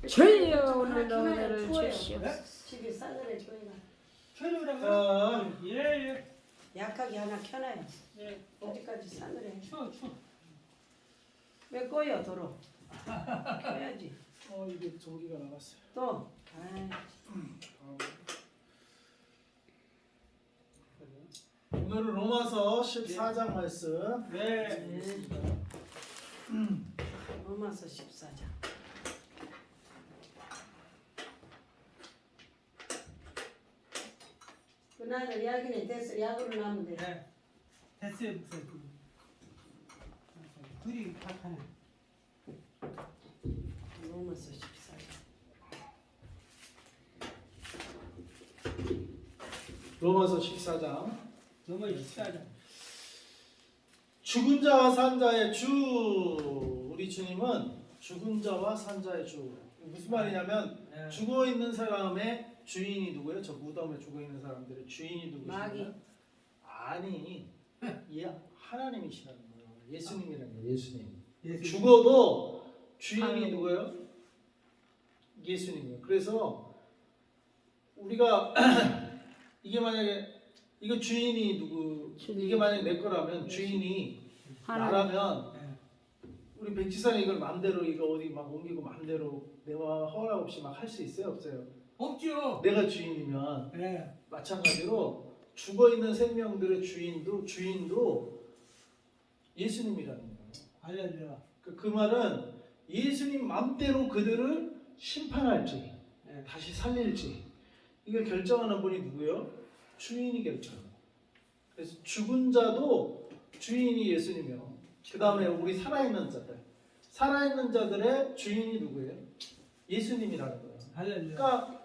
주여 오늘 너를 주시옵소서. 집에 싸늘해 조이나. 켜주라고. 예. 약하게 하나 켜놔요. 예. 어디까지 싸늘해. 추워. 왜 꺼요 도로? 켜야지. 이게 전기가 나갔어요. 또. 아이. 오늘은 로마서 14장 말씀. 네. 로마서 14장. 그날은 야기는 됐어. 약으로 나면 돼. 네. 됐어요, 목사님. 둘이 각하네. 로마서 14장. 로마서 14장. 너무 식사하자. 죽은 자와 산 자의 주. 우리 주님은 죽은 자와 산 자의 주. 무슨 말이냐면 네. 죽어 있는 사람의 주인이 누구예요? 저 무덤에 죽어 있는 사람들의 주인이 마귀. 누구신가요? 아니, 하나님이시라는 거예요. 예수님이라는 거예요. 예수님. 죽어도 주인이 누구예요? 예수님이에요. 그래서 우리가 이게 만약에 이거 주인이 누구? 이게 만약에 내 거라면 주인이 나라면 우리 백지산에 이걸 마음대로 이거 어디 막 옮기고 마음대로 내가 허락 없이 막 할 수 있어요? 없어요? 없죠. 내가 주인이면 네. 마찬가지로 죽어 있는 생명들의 주인도 예수님이라는 거예요. 알려줘. 그 말은 예수님 맘대로 그들을 심판할지 네. 다시 살릴지 이걸 결정하는 분이 누구요? 주인이 결정합니다. 그래서 죽은 자도 주인이 예수님이요. 그 다음에 우리 살아있는 자들의 주인이 누구예요? 예수님이라는 거예요. 알려줘. 그러니까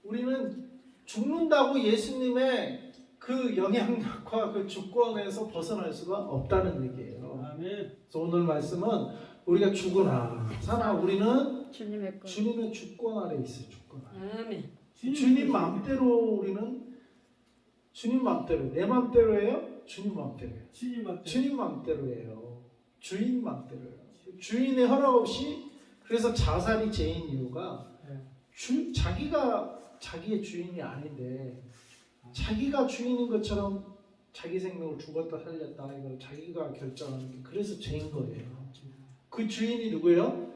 우리는 죽는다고 예수님의 그 영향력과 그 주권에서 벗어날 수가 없다는 얘기예요. 아멘. 그래서 오늘 말씀은 우리가 죽으나 사나 우리는 주님의 것. 주님의 주권 아래 있어요. 주권 아래. 아멘. 주님 마음대로 우리는 주님 마음대로 내 마음대로예요? 주님 마음대로예요. 주님 마음대로예요. 주인 마음대로예요. 주인의 허락 없이 그래서 자살이 죄인 이유가 자기가 자기의 주인이 아닌데 자기가 주인인 것처럼 자기 생명을 죽었다 살렸다 이걸 자기가 결정하는 게 그래서 죄인 거예요. 그 주인이 누구예요?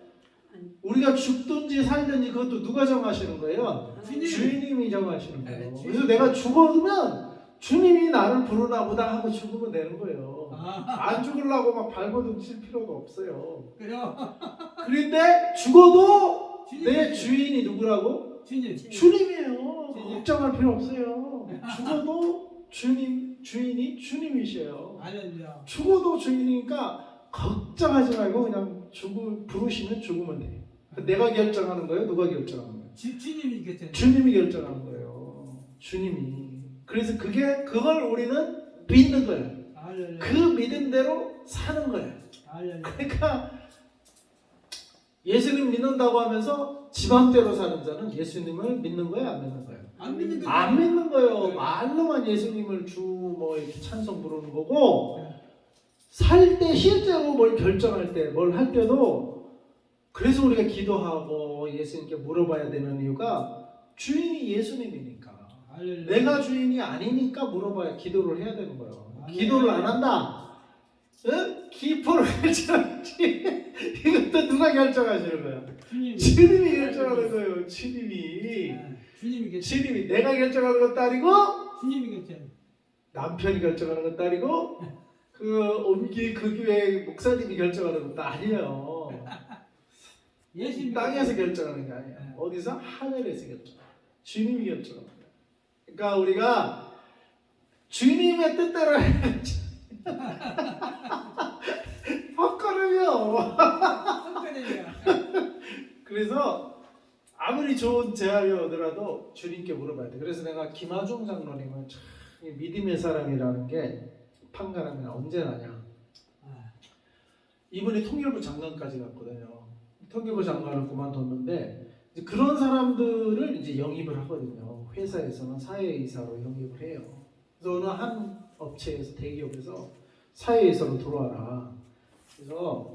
우리가 죽든지 살든지 그것도 누가 정하시는 거예요? 주인님이 정하시는 거예요. 그래서 내가 죽으면 주님이 나를 부르나 보다 하고 죽으면 되는 거예요. 안 죽으려고 막 발버둥 칠 필요도 없어요. 그래요. 그런데 죽어도 내 주인이 누구라고? 주님이에요. 걱정할 필요 없어요. 죽어도 주인이 주님이셔요. 알려줘. 죽어도 주인이니까 걱정하지 말고 그냥 부르시면 죽으면 돼. 내가 결정하는 거예요? 누가 결정하는 거예요? 주님이 곁에. 주님이 결정하는 거예요. 주님이. 그래서 그걸 우리는 믿는 거예요. 알려줘. 그 믿음대로 사는 거예요. 알려줘. 그러니까 예수님 믿는다고 하면서 지 맘대로 사는 자는 예수님을 믿는 거예요? 안 믿는 거예요? 안 믿는 거죠. 안 믿는 거예요. 네. 말로만 예수님을 뭐 이렇게 찬송 부르는 거고 네. 살 때 실제로 뭘 결정할 때 뭘 할 때도 그래서 우리가 기도하고 예수님께 물어봐야 되는 이유가 주인이 예수님이니까 알려줘. 내가 주인이 아니니까 물어봐야 기도를 해야 되는 거예요. 아, 기도를 네. 안 한다. 응? 기포를 결정하지. 이것도 누가 결정하시는 거야? 주님이 결정하는 거예요. 주님이. 주님이 곁에. 주님이 내가 결정하는 것도 아니고 주님이 곁에. 남편이 결정하는 것도 아니고 그 교회 목사님이 결정하는 것도 아니에요. 예수님 땅에서 결정하는 게 아니에요. 네. 어디서? 하늘에서 결정. 주님이 결정하는 거예요. 그러니까 우리가 주님의 뜻대로 해야지. 헛걸음이요. 그래서 아무리 좋은 제안이 오더라도 주님께 물어봐야 돼. 그래서 내가 김하중 장로님은 참 믿음의 사람이라는 게 판가름이 언제 나냐. 이분이 통일부 장관까지 갔거든요. 통일부 장관을 그만뒀는데 이제 그런 사람들을 이제 영입을 하거든요. 회사에서는 사회이사로 영입을 해요. 그래서 어느 한 업체에서 대기업에서 사회이사로 들어와라. 그래서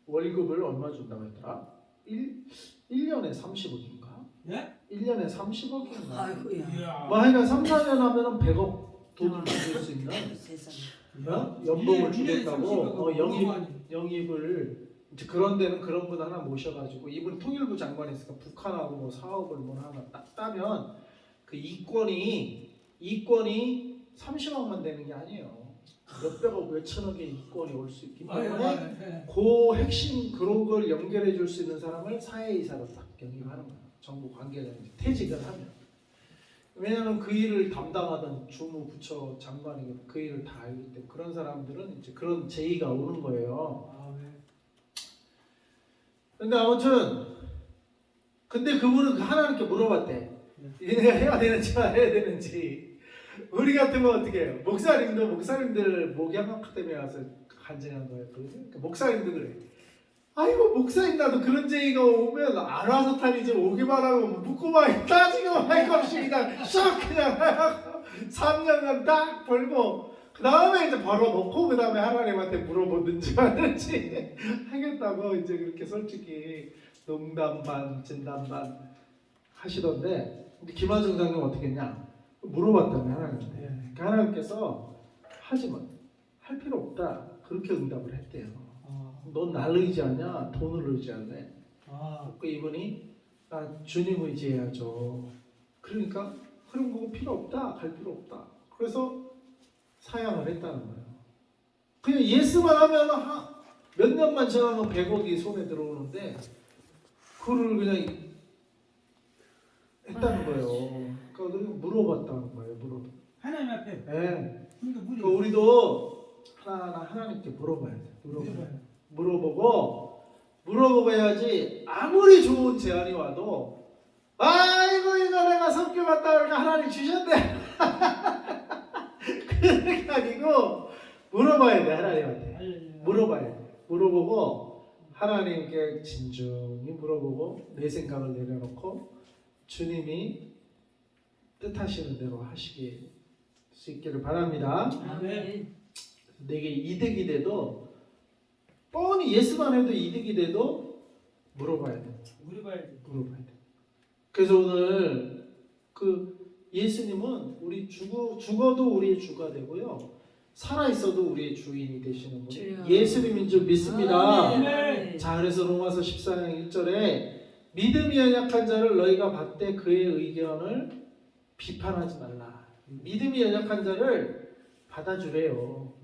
월급을 얼마 준다고 했더라? 1년에 30억인가? 예? 1년에 30억인가? 아이고야. 이야. 뭐 하여간 3, 4년 하면은 100억 돈을 받을 수 있는 세상에. 연봉을 일년에 주겠다고 30억 어마어마하니. 영입을 이제 그런 데는 그런 분 하나 모셔가지고 이분 통일부 장관이니까 북한하고 뭐 사업을 뭐 하나 딱 따면 그 이권이 30억만 되는 게 아니에요. 몇백억, 몇천억의 이권이 올 수 있기 때문에 예. 그 핵심 그런 걸 연결해 줄 수 있는 사람을 사회이사로 딱 영입하는 거예요. 정부 관계자인지 퇴직을 하면. 왜냐하면 그 일을 담당하던 주무부처 장관이 그 일을 다 알기 때문에 그런 사람들은 이제 그런 제의가 오는 거예요. 아, 네. 근데 아무튼 근데 그분은 하나님께 물어봤대. 얘네가 해야 되는지 안 해야 되는지. 우리 같으면 어떻게 해요? 목사님들 목양 아카데미에 와서 간증한 거예요. 그러니까 목사님들 그래. 아이고 목사님 나도 그런 제의가 오면 안 와서 다니지 오기만 하면 묻고만 따지고만 할 것 없이 그냥 샥 그냥 3년간 딱 벌고 그 다음에 이제 벌어놓고 그 다음에 하나님한테 물어보든지 하든지 하겠다고 이제 그렇게 솔직히 농담 반 진담 반 하시던데 김한중 장님 어떻게 했냐 물어봤다며 하나님한테 그러니까 하나님께서 하지마 할 필요 없다 그렇게 응답을 했대요. 넌 나를 의지하냐 돈을 의지하네. 그 이분이 나 주님 의지해야죠. 그러니까 그런 거 필요 없다 갈 필요 없다. 그래서 사양을 했다는 거예요. 그냥 예스만 하면 몇 년만 지나면 100억이 손에 들어오는데 그거를 그냥 했다는 거예요. 그러니까 물어봤다는 거예요. 하나님 앞에. 네. 그러니까 우리도 하나님께 물어봐야 돼. 물어보고 해야지. 아무리 좋은 제안이 와도 아이고 이거 내가 성교 갔다 오니까 하나님 주셨네. 그게 아니고 물어봐야 돼. 하나님한테 물어봐야 돼. 물어보고 하나님께 진중히 물어보고 내 생각을 내려놓고 주님이 뜻하시는 대로 하시길 수 있기를 바랍니다. 아멘. 내게 이득이 돼도 뻔히 예스만 해도 이득이 돼도 물어봐야 돼. 물어봐야 돼. 그래서 오늘 그 예수님은 우리 죽어도 우리의 주가 되고요. 살아 있어도 우리의 주인이 되시는 분. 예수님인 줄 믿습니다. 아멘. 자, 그래서 로마서 14장 1절에 믿음이 연약한 자를 너희가 받되 그의 의견을 비판하지 말라. 믿음이 연약한 자를 받아주래요.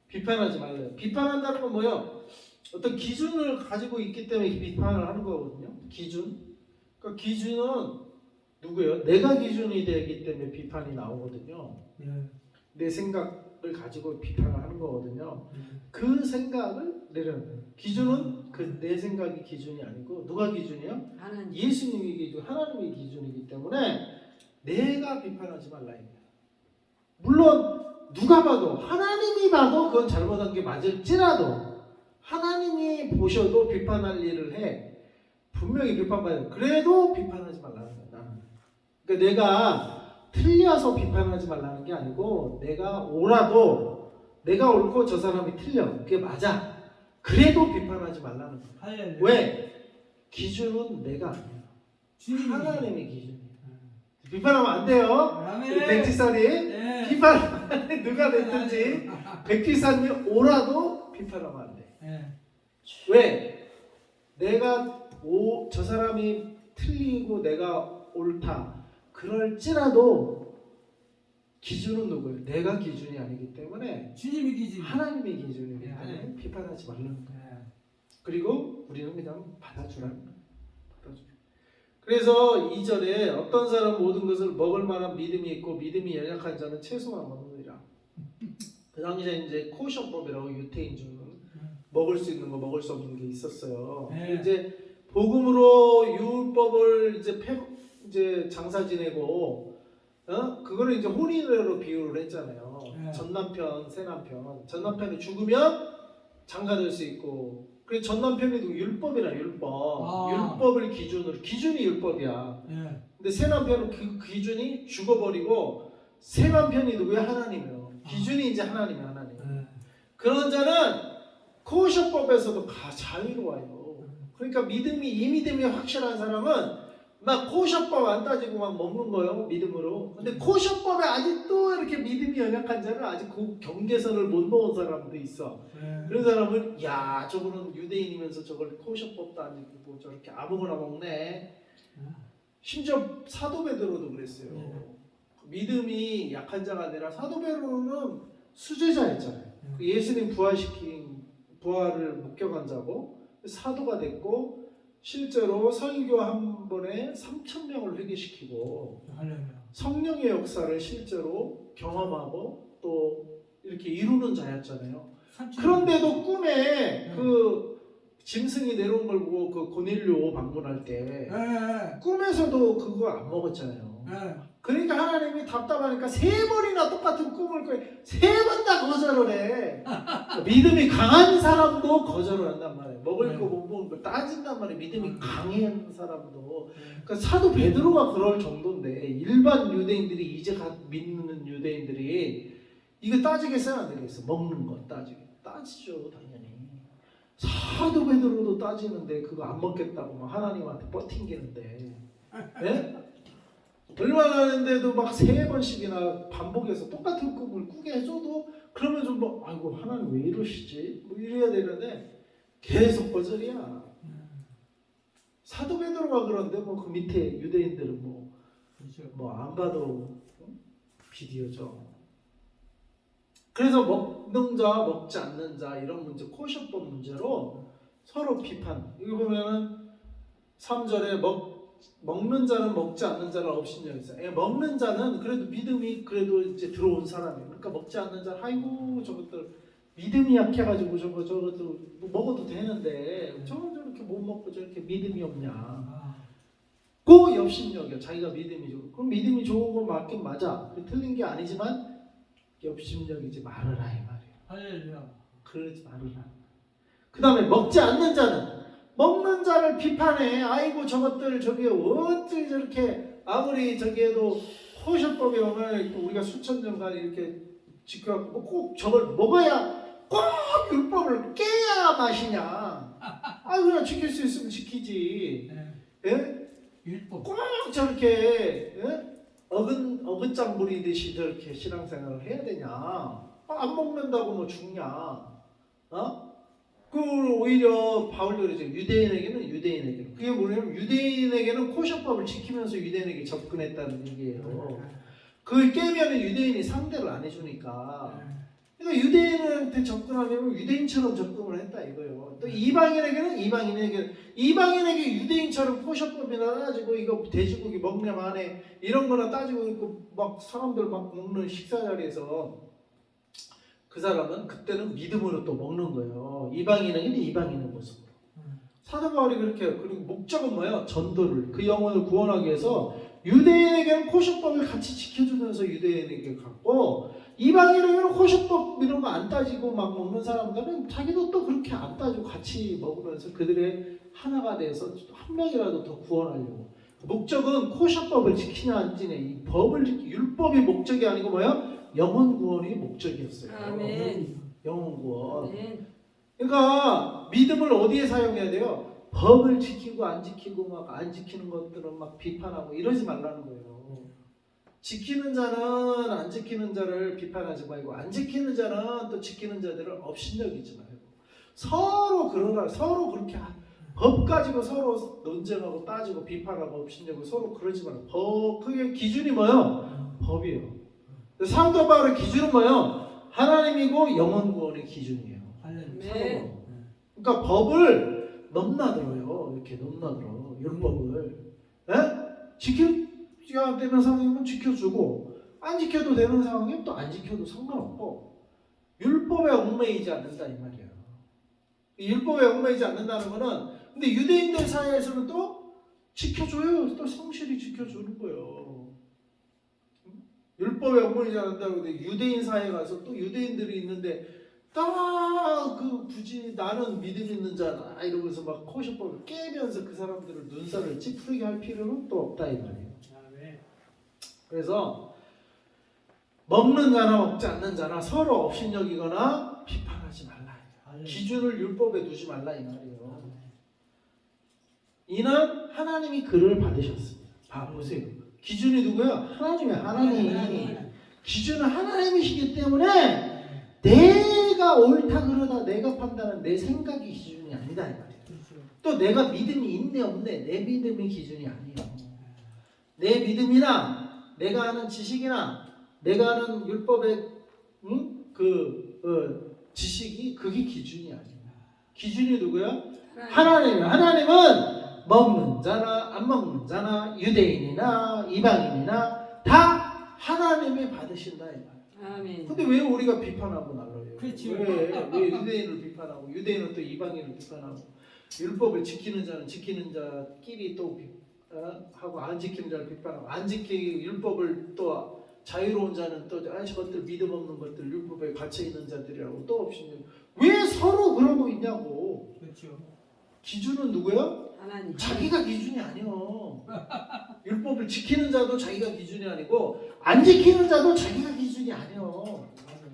비판하지 말래요. 비판한다는 건 뭐예요? 어떤 기준을 가지고 있기 때문에 비판을 하는 거거든요. 기준. 그러니까 기준은 누구예요? 내가 기준이 되기 때문에 비판이 나오거든요. 내 생각을 가지고 비판을 하는 거거든요. 그 생각을 내려놓는 기준은 그 내 생각이 기준이 아니고 누가 기준이에요? 하나님. 예수님이 기준, 하나님의 기준이기 때문에 내가 비판하지 말라 입니다. 물론 누가 봐도 하나님이 봐도 그건 잘못한 게 맞을지라도 하나님이 보셔도 비판할 일을 해. 분명히 비판받아요. 그래도 비판하지 말라는 거야. 나는. 그러니까 내가 틀려서 비판하지 말라는 게 아니고 내가 옳아도 내가 옳고 저 사람이 틀려. 그게 맞아. 그래도 비판하지 말라는 거야. 왜? 기준은 내가 아니야. 하나님의 기준이야. 비판하면 안 돼요. 백지사님 비판하면 안 돼. 누가 됐든지 백지사님 오라도 비판하면 안 돼. 왜? 내가 저 사람이 틀리고 내가 옳다. 그럴지라도 기준은 누구예요? 내가 기준이 아니기 때문에 주님이 기준. 하나님의 기준이기 때문에 비판하지 말라는 거예요. 그리고 우리는 그냥 받아주라는 거예요. 그래서 2절에 어떤 사람 모든 것을 먹을 만한 믿음이 있고 믿음이 연약한 자는 채소만 먹느니라. 그 당시에 이제 코션법이라고 유태인 중은 먹을 수 있는 거 먹을 수 없는 게 있었어요. 이제 복음으로 율법을 이제 장사 지내고 그거를 이제 혼인으로 비유를 했잖아요. 전 남편, 새 남편. 전 남편이 죽으면 장가될 수 있고. 그래서 전 남편이 율법이라 율법. 율법을 기준이 율법이야. 근데 새 남편은 그 기준이 죽어버리고 새 남편이 누구야? 하나님이에요. 기준이 이제 하나님이야, 하나님. 그런 자는 코셔법에서도 자유로워요. 그러니까 이 믿음이 확실한 사람은 막 코셔법 안 따지고 막 먹는 거예요. 믿음으로. 근데 코셔법에 아직도 이렇게 믿음이 연약한 자는 아직 그 경계선을 못 놓은 사람도 있어. 그런 사람은 야 저거는 유대인이면서 저걸 코셔법도 안 지키고 저렇게 아무거나 먹네. 심지어 사도 베드로도 그랬어요. 믿음이 약한 자가 아니라 사도 베드로는 수제자였잖아요. 예수님 부활을 목격한 자고 사도가 됐고 실제로 설교 한 번에 3,000명을 회개시키고 성령의 역사를 실제로 경험하고 또 이렇게 이루는 자였잖아요. 그런데도 꿈에 그 짐승이 내려온 걸 보고 그 고넬료 방문할 때 꿈에서도 그거 안 먹었잖아요. 그러니까 하나님이 답답하니까 3번이나 똑같은 꿈을 꿔요. 3번 다 거절을 해. 믿음이 강한 사람도 거절을 한단 말이에요. 먹을 거 못 먹을 거 따진단 말이에요. 믿음이 강한 사람도. 그러니까 사도 베드로가 그럴 정도인데 일반 유대인들이 이제 믿는 유대인들이 이거 따지겠어요? 안 되겠어? 먹는 거 따지죠 당연히. 사도 베드로도 따지는데 그거 안 먹겠다고 막 하나님한테 버팅기는데 예? 얼마나 하는데도 막 3번씩이나 반복해서 똑같은 꿈을 꾸게 해줘도 그러면 좀 뭐 아이고 하나님 왜 이러시지? 뭐 이래야 되는데 계속 거절이야. 사도 베드로가 그런데 뭐 그 밑에 유대인들은 뭐 안 봐도 비디오죠. 그래서 먹는 자 먹지 않는 자 이런 문제 코셔법 문제로 서로 비판. 이거 보면은 3절에 먹는 자는 먹지 않는 자는 업신여기 있어요. 먹는 자는 그래도 믿음이 그래도 이제 들어온 사람이에요. 그러니까 먹지 않는 자는 아이고 저것들 믿음이 약해가지고 저것도 먹어도 되는데 저렇게 못 먹고 저렇게 믿음이 없냐. 그 업신여겨. 자기가 믿음이 좋고 그럼 믿음이 좋은 거 맞긴 맞아. 틀린 게 아니지만 업신여기지 말아라 이 말이에요. 할렐루야. 그러지 말아라. 그 다음에 먹지 않는 자는 먹는 자를 비판해. 아이고 저것들 저게 어찌 저렇게 아무리 저기에도 코셔법에 오면 우리가 수천 년간 이렇게 지켜갖고 꼭 저걸 먹어야 꼭 율법을 깨야 마시냐. 아 그냥 지킬 수 있으면 지키지. 예? 율법. 꼭 저렇게 예? 어긋장 부리듯이 저렇게 신앙생활을 해야 되냐. 안 먹는다고 뭐 죽냐. 그 오히려 바울도 그러죠. 유대인에게는 그게 뭐냐면 유대인에게는 코셔법을 지키면서 유대인에게 접근했다는 얘기예요. 그걸 깨면 유대인이 상대를 안 해주니까. 그러니까 유대인한테 접근하려면 유대인처럼 접근을 했다 이거예요. 또 이방인에게 유대인처럼 코셔법이나 따지고 이거 돼지고기 먹냐 마네 이런 거나 따지고 있고 막 사람들 막 먹는 식사 자리에서 그 사람은 그때는 믿음으로 또 먹는 거예요. 이방인에게는 이방인의 모습으로. 사도 바울이 그렇게 해요. 그리고 목적은 뭐예요? 전도를 그 영혼을 구원하기 위해서 유대인에게는 코셔법을 같이 지켜주면서 유대인에게 갖고 이방인에게는 코셔법 이런 거 안 따지고 막 먹는 사람들은 자기도 또 그렇게 안 따지고 같이 먹으면서 그들의 하나가 돼서 한 명이라도 더 구원하려고. 목적은 코셔법을 지키냐 안 지키냐 이 율법이 목적이 아니고 뭐예요? 영혼 구원이 목적이었어요. 아멘. 영혼 구원. 아멘. 그러니까 믿음을 어디에 사용해야 돼요? 법을 지키고 안 지키고 막 안 지키는 것들은 막 비판하고 이러지 말라는 거예요. 지키는 자는 안 지키는 자를 비판하지 말고 안 지키는 자는 또 지키는 자들을 업신여기지 말고 서로 그러라. 서로 그렇게 법 가지고 서로 논쟁하고 따지고 비판하고 업신여기고 서로 그러지 말고 법 그게 기준이 뭐예요? 법이에요. 사도 바울의 기준은 뭐예요? 하나님이고 영혼 구원의 기준이에요. 네. 그러니까 법을 넘나들어요. 이렇게 넘나들어. 율법을. 지켜야 되는 상황이면 지켜주고 안 지켜도 되는 상황이면 또 안 지켜도 상관없고 율법에 얽매이지 않는다 이 말이에요. 율법에 얽매이지 않는다는 거는 근데 유대인들 사이에서는 또 지켜줘요. 또 성실히 지켜주는 거예요. 율법에 얽매이지 않는다고 근데 유대인 사이에 가서 또 유대인들이 있는데 그 굳이 나는 믿음 있는 자다 이러면서 막 코셔법을 깨면서 그 사람들을 눈살을 찌푸리게 할 필요는 또 없다 이 말이에요. 그래서 먹는 자나 먹지 않는 자나 서로 업신여기거나 비판하지 말라. 기준을 율법에 두지 말라 이 말이에요. 이는 하나님이 그를 받으셨습니다. 보세요. 기준이 누구야? 하나님. 기준은 하나님이시기 때문에 내가 옳다 그러다 내가 판단하는 내 생각이 기준이 아니다 이 말이에요. 또 내가 믿음이 있네 없네 내 믿음이 기준이 아니에요. 내 믿음이나 내가 아는 지식이나 내가 아는 율법의 지식이 그게 기준이 아니에요. 기준이 누구야? 하나님이에요. 하나님은 먹는 자나 안 먹는 자나 유대인이나 이방인이나 다 하나님이 받으신다 이 말이에요. 아멘. 근데 왜 우리가 비판하고 날라요? 그렇죠. 왜 유대인을 비판하고 유대인은 또 이방인을 비판하고 율법을 지키는 자는 지키는 자끼리 또 하고 안 지키는 자를 비판하고 안 지키 율법을 또 자유로운 자는 또 저것들 믿음 없는 것들 율법에 갇혀 있는 자들이라고 또 없이 왜 서로 그러고 있냐고. 그렇죠. 기준은 누구야? 하나님. 자기가 기준이 아니요. 율법을 지키는 자도 자기가 기준이 아니고 안 지키는 자도 자기가 기준이 아니요.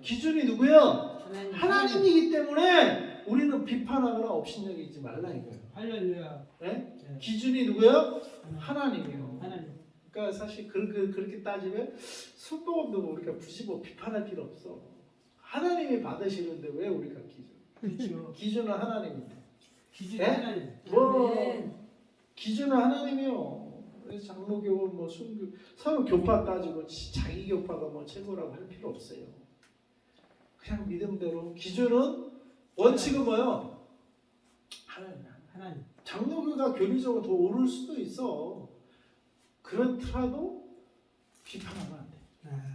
기준이 누구야? 하나님이기 때문에 우리는 비판하거나 업신여기지 말라 이거예요. 할렐루야. 네? 기준이 누구야? 하나님이요. 하나님. 그러니까 사실 그렇게 따지면 순복음도 우리가 굳이 뭐 비판할 필요 없어. 하나님이 받으시는데 왜 우리가 그렇죠. 기준은 하나님인데. 기준이 네? 하나님. 아멘. 기준은 하나님이요. 그래서 장로교 뭐 순교 서로 교파 따지고 자기 교파가 뭐 최고라고 할 필요 없어요. 그냥 믿음대로 기준은 원칙은 뭐요? 하나님. 장로교가 교리적으로 더 오를 수도 있어. 그렇더라도 비판하면 안 돼.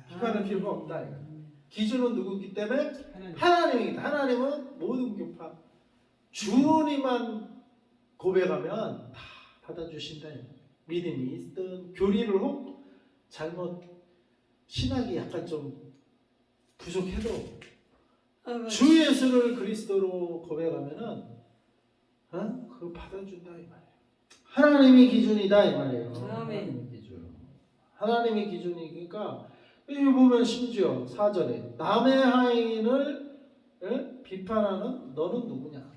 비판할 필요가 없다. 이거. 기준은 누구기 때문에 하나님이다. 하나님은 모든 교파 주님만 고백하면 다 받아주신다. 믿음이 있든 교리를 혹 잘못 신학이 약간 좀 부족해도 주 예수를 그리스도로 고백하면은 그거 받아준다 이 말이에요. 하나님이 기준이다 이 말이에요. 아멘. 하나님이 기준이니까 여기 보면 심지어 4절에 남의 하인을 비판하는 너는 누구냐?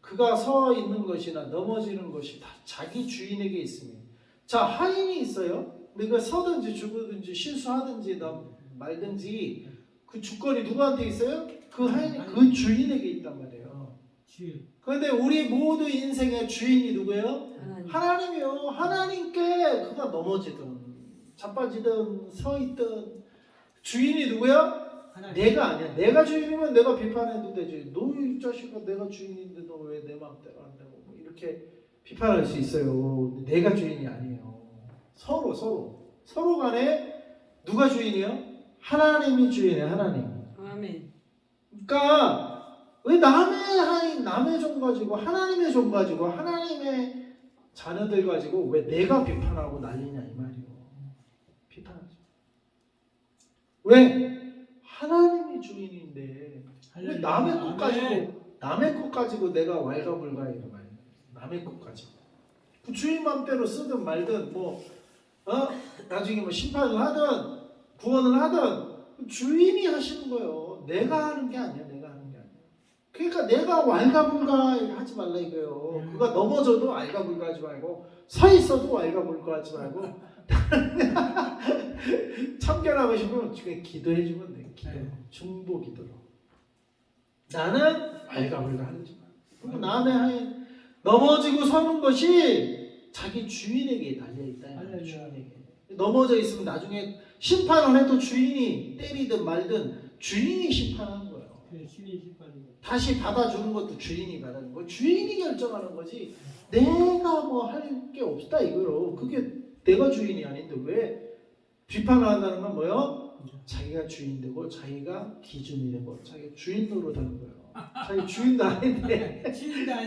그가 서 있는 것이나 넘어지는 것이 다 자기 주인에게 있으니. 자, 하인이 있어요. 내가 서든지 죽든지 실수하든지 말든지 그 주권이 누구한테 있어요? 그 하인이 그 주인에게 있단 말이에요. 그런데 우리 모두 인생의 주인이 누구예요? 하나님이요. 하나님께 그가 넘어지든 자빠지든 서 있든 주인이 누구야? 내가 아니야. 내가 주인이면 내가 비판해도 되지. 너 이 자식아 내가 주인인데 너 왜 내 마음대로 안 되고 뭐 이렇게 비판할 수 있어요. 내가 주인이 아니에요. 서로 간에 누가 주인이에요? 하나님이 주인이에요. 하나님. 아멘. 그러니까 왜 남의 하인, 남의 종 가지고 하나님의 종 가지고 하나님의 자녀들 가지고 왜 내가 비판하고 난리냐 이 말이에요. 비판하죠. 왜? 하나님이 주인인데 왜 남의 것 가지고 내가 왈가불가해 이 말이에요. 남의 것 가지고 그 주인 맘대로 쓰든 말든 나중에 뭐 심판을 하든 구원을 하든 주인이 하시는 거예요. 내가 하는 게 아니야. 그러니까 내가 왈가불가 하지 말라 이거예요. 그가 넘어져도 왈가불가 하지 말고 서 있어도 왈가불가 하지 말고 참견하고 싶으면 기도해 주면 돼. 중보 기도로. 나는 왈가불가 하지 마. 남의 하인 넘어지고 서는 것이 자기 주인에게 달려있다. 주인에게. 넘어져 있으면 나중에 심판을 해도 주인이 때리든 말든 주인이 심판하는 거예요. 다시 받아주는 것도 주인이 받아주는 거예요. 주인이 결정하는 거지 내가 뭐 할 게 없다 이거요. 그게 내가 주인이 아닌데 왜 비판을 한다는 건 뭐요? 자기가 주인 되고 자기가 기준이 되고 자기가 주인 노릇하는 거예요. 자기 주인도 아닌데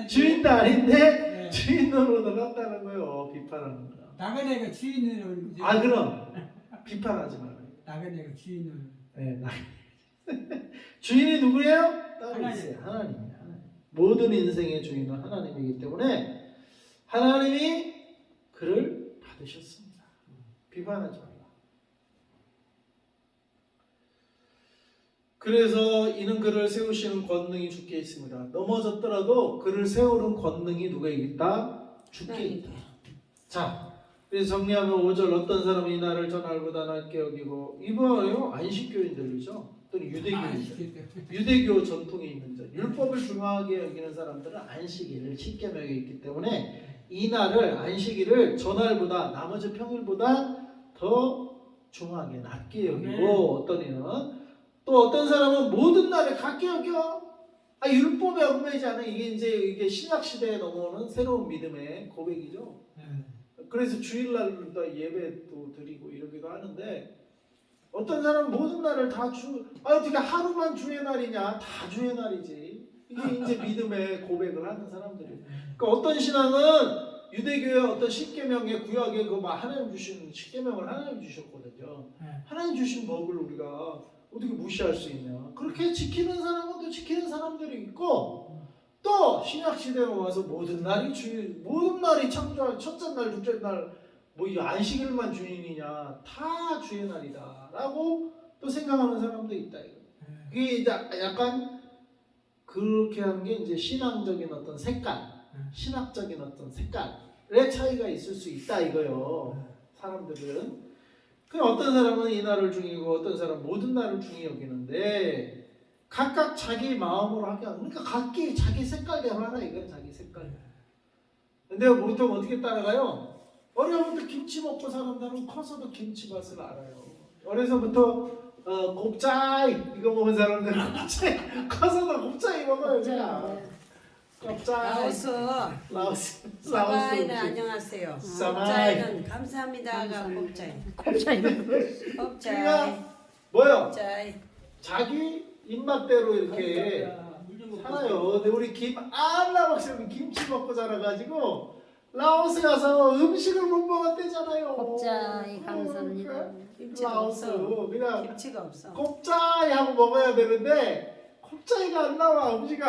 주인도 아닌데 주인 노릇을 한다는 거예요. 비판하는 거야. 나그네가 주인을 그럼 비판하지 말아요. 나그네가 주인을 주인이 누구예요? 따로 하나님. 있어요. 하나님이에요. 모든 인생의 주인은 하나님이기 때문에 하나님이 그를 받으셨습니다. 비판하지 말라. 그래서 이는 그를 세우시는 권능이 주께 있습니다. 넘어졌더라도 그를 세우는 권능이 누구에게 있다? 죽게 있다. 자, 그래서 정리하면 5절 어떤 사람은 이날을 전날보다 낮게 여기고 이번에요 안식교인들이죠. 또는 유대교인들. 유대교 전통에 있는 자, 율법을 중요하게 여기는 사람들은 안식일을 십계명에 있기 때문에 이날을 안식일을 전날보다 나머지 평일보다 더 중요하게 낮게 여기고 어떤 이는 또 어떤 사람은 모든 날에 같게 여겨. 율법에 얽매이지 않은 이게 신약 시대에 넘어오는 새로운 믿음의 고백이죠. 그래서 주일날도 예배도 드리고 이러기도 하는데 어떤 사람은 모든 날을 다 어떻게 하루만 주의 날이냐? 다 주의 날이지. 이게 이제 믿음의 고백을 하는 사람들이에요. 그러니까 어떤 신앙은 유대교의 어떤 십계명의 구약의 하나님 주신 십계명을 하나님 주셨거든요. 하나님 주신 법을 우리가 어떻게 무시할 수 있냐? 그렇게 지키는 사람은 또 지키는 사람들이 있고 또 신약 시대에 와서 모든 날이 창조할 첫째 날, 둘째 날 이 안식일만 주인이냐? 다 주의 날이다라고 또 생각하는 사람도 있다 이거. 이게 이제 약간 그렇게 하는 게 이제 신앙적인 어떤 색깔, 신학적인 어떤 색깔의 차이가 있을 수 있다 이거요. 사람들은. 그 어떤 사람은 이 날을 중요하고 어떤 사람은 모든 날을 중요히 여기는데 각각 자기 마음으로 하게 하는. 그러니까 각기 자기 색깔대로 하라 이거야. 자기 색깔. 근데 보통 어떻게 따라가요? 어려서부터 김치 먹고 사는 사람은 커서도 김치 맛을 알아요. 어려서부터 곱짜이 이거 먹은 사람들은 커서도 곱짜이 먹어요. 그냥. 곱짜이. 라오스. 사바이는 안녕하세요. 곱짜이는 감사합니다가 곱짜이. 곱짜이. 뭐요? 곱짜이. 자기 입맛대로 이렇게 살아요. 근데 우리 안나박씨는 김치 먹고 자라가지고 라오스 가서 음식을 못 먹었대잖아요. 곱짜이 감사합니다. 김치가 없어. 그냥 김치가 없어. 곱짜이 하고 먹어야 되는데 곱짜이가 안 나와. 음식이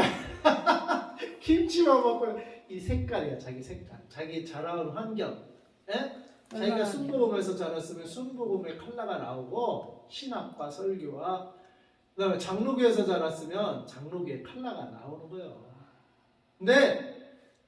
김치만 먹고 이 색깔이야. 자기 색깔. 자기 자라온 환경. 예? 자기가 순복음에서 자랐으면 순복음의 컬러가 나오고 신학과 설교와 그다음에 장로교에서 자랐으면 장로교의 컬러가 나오는 거예요. 근데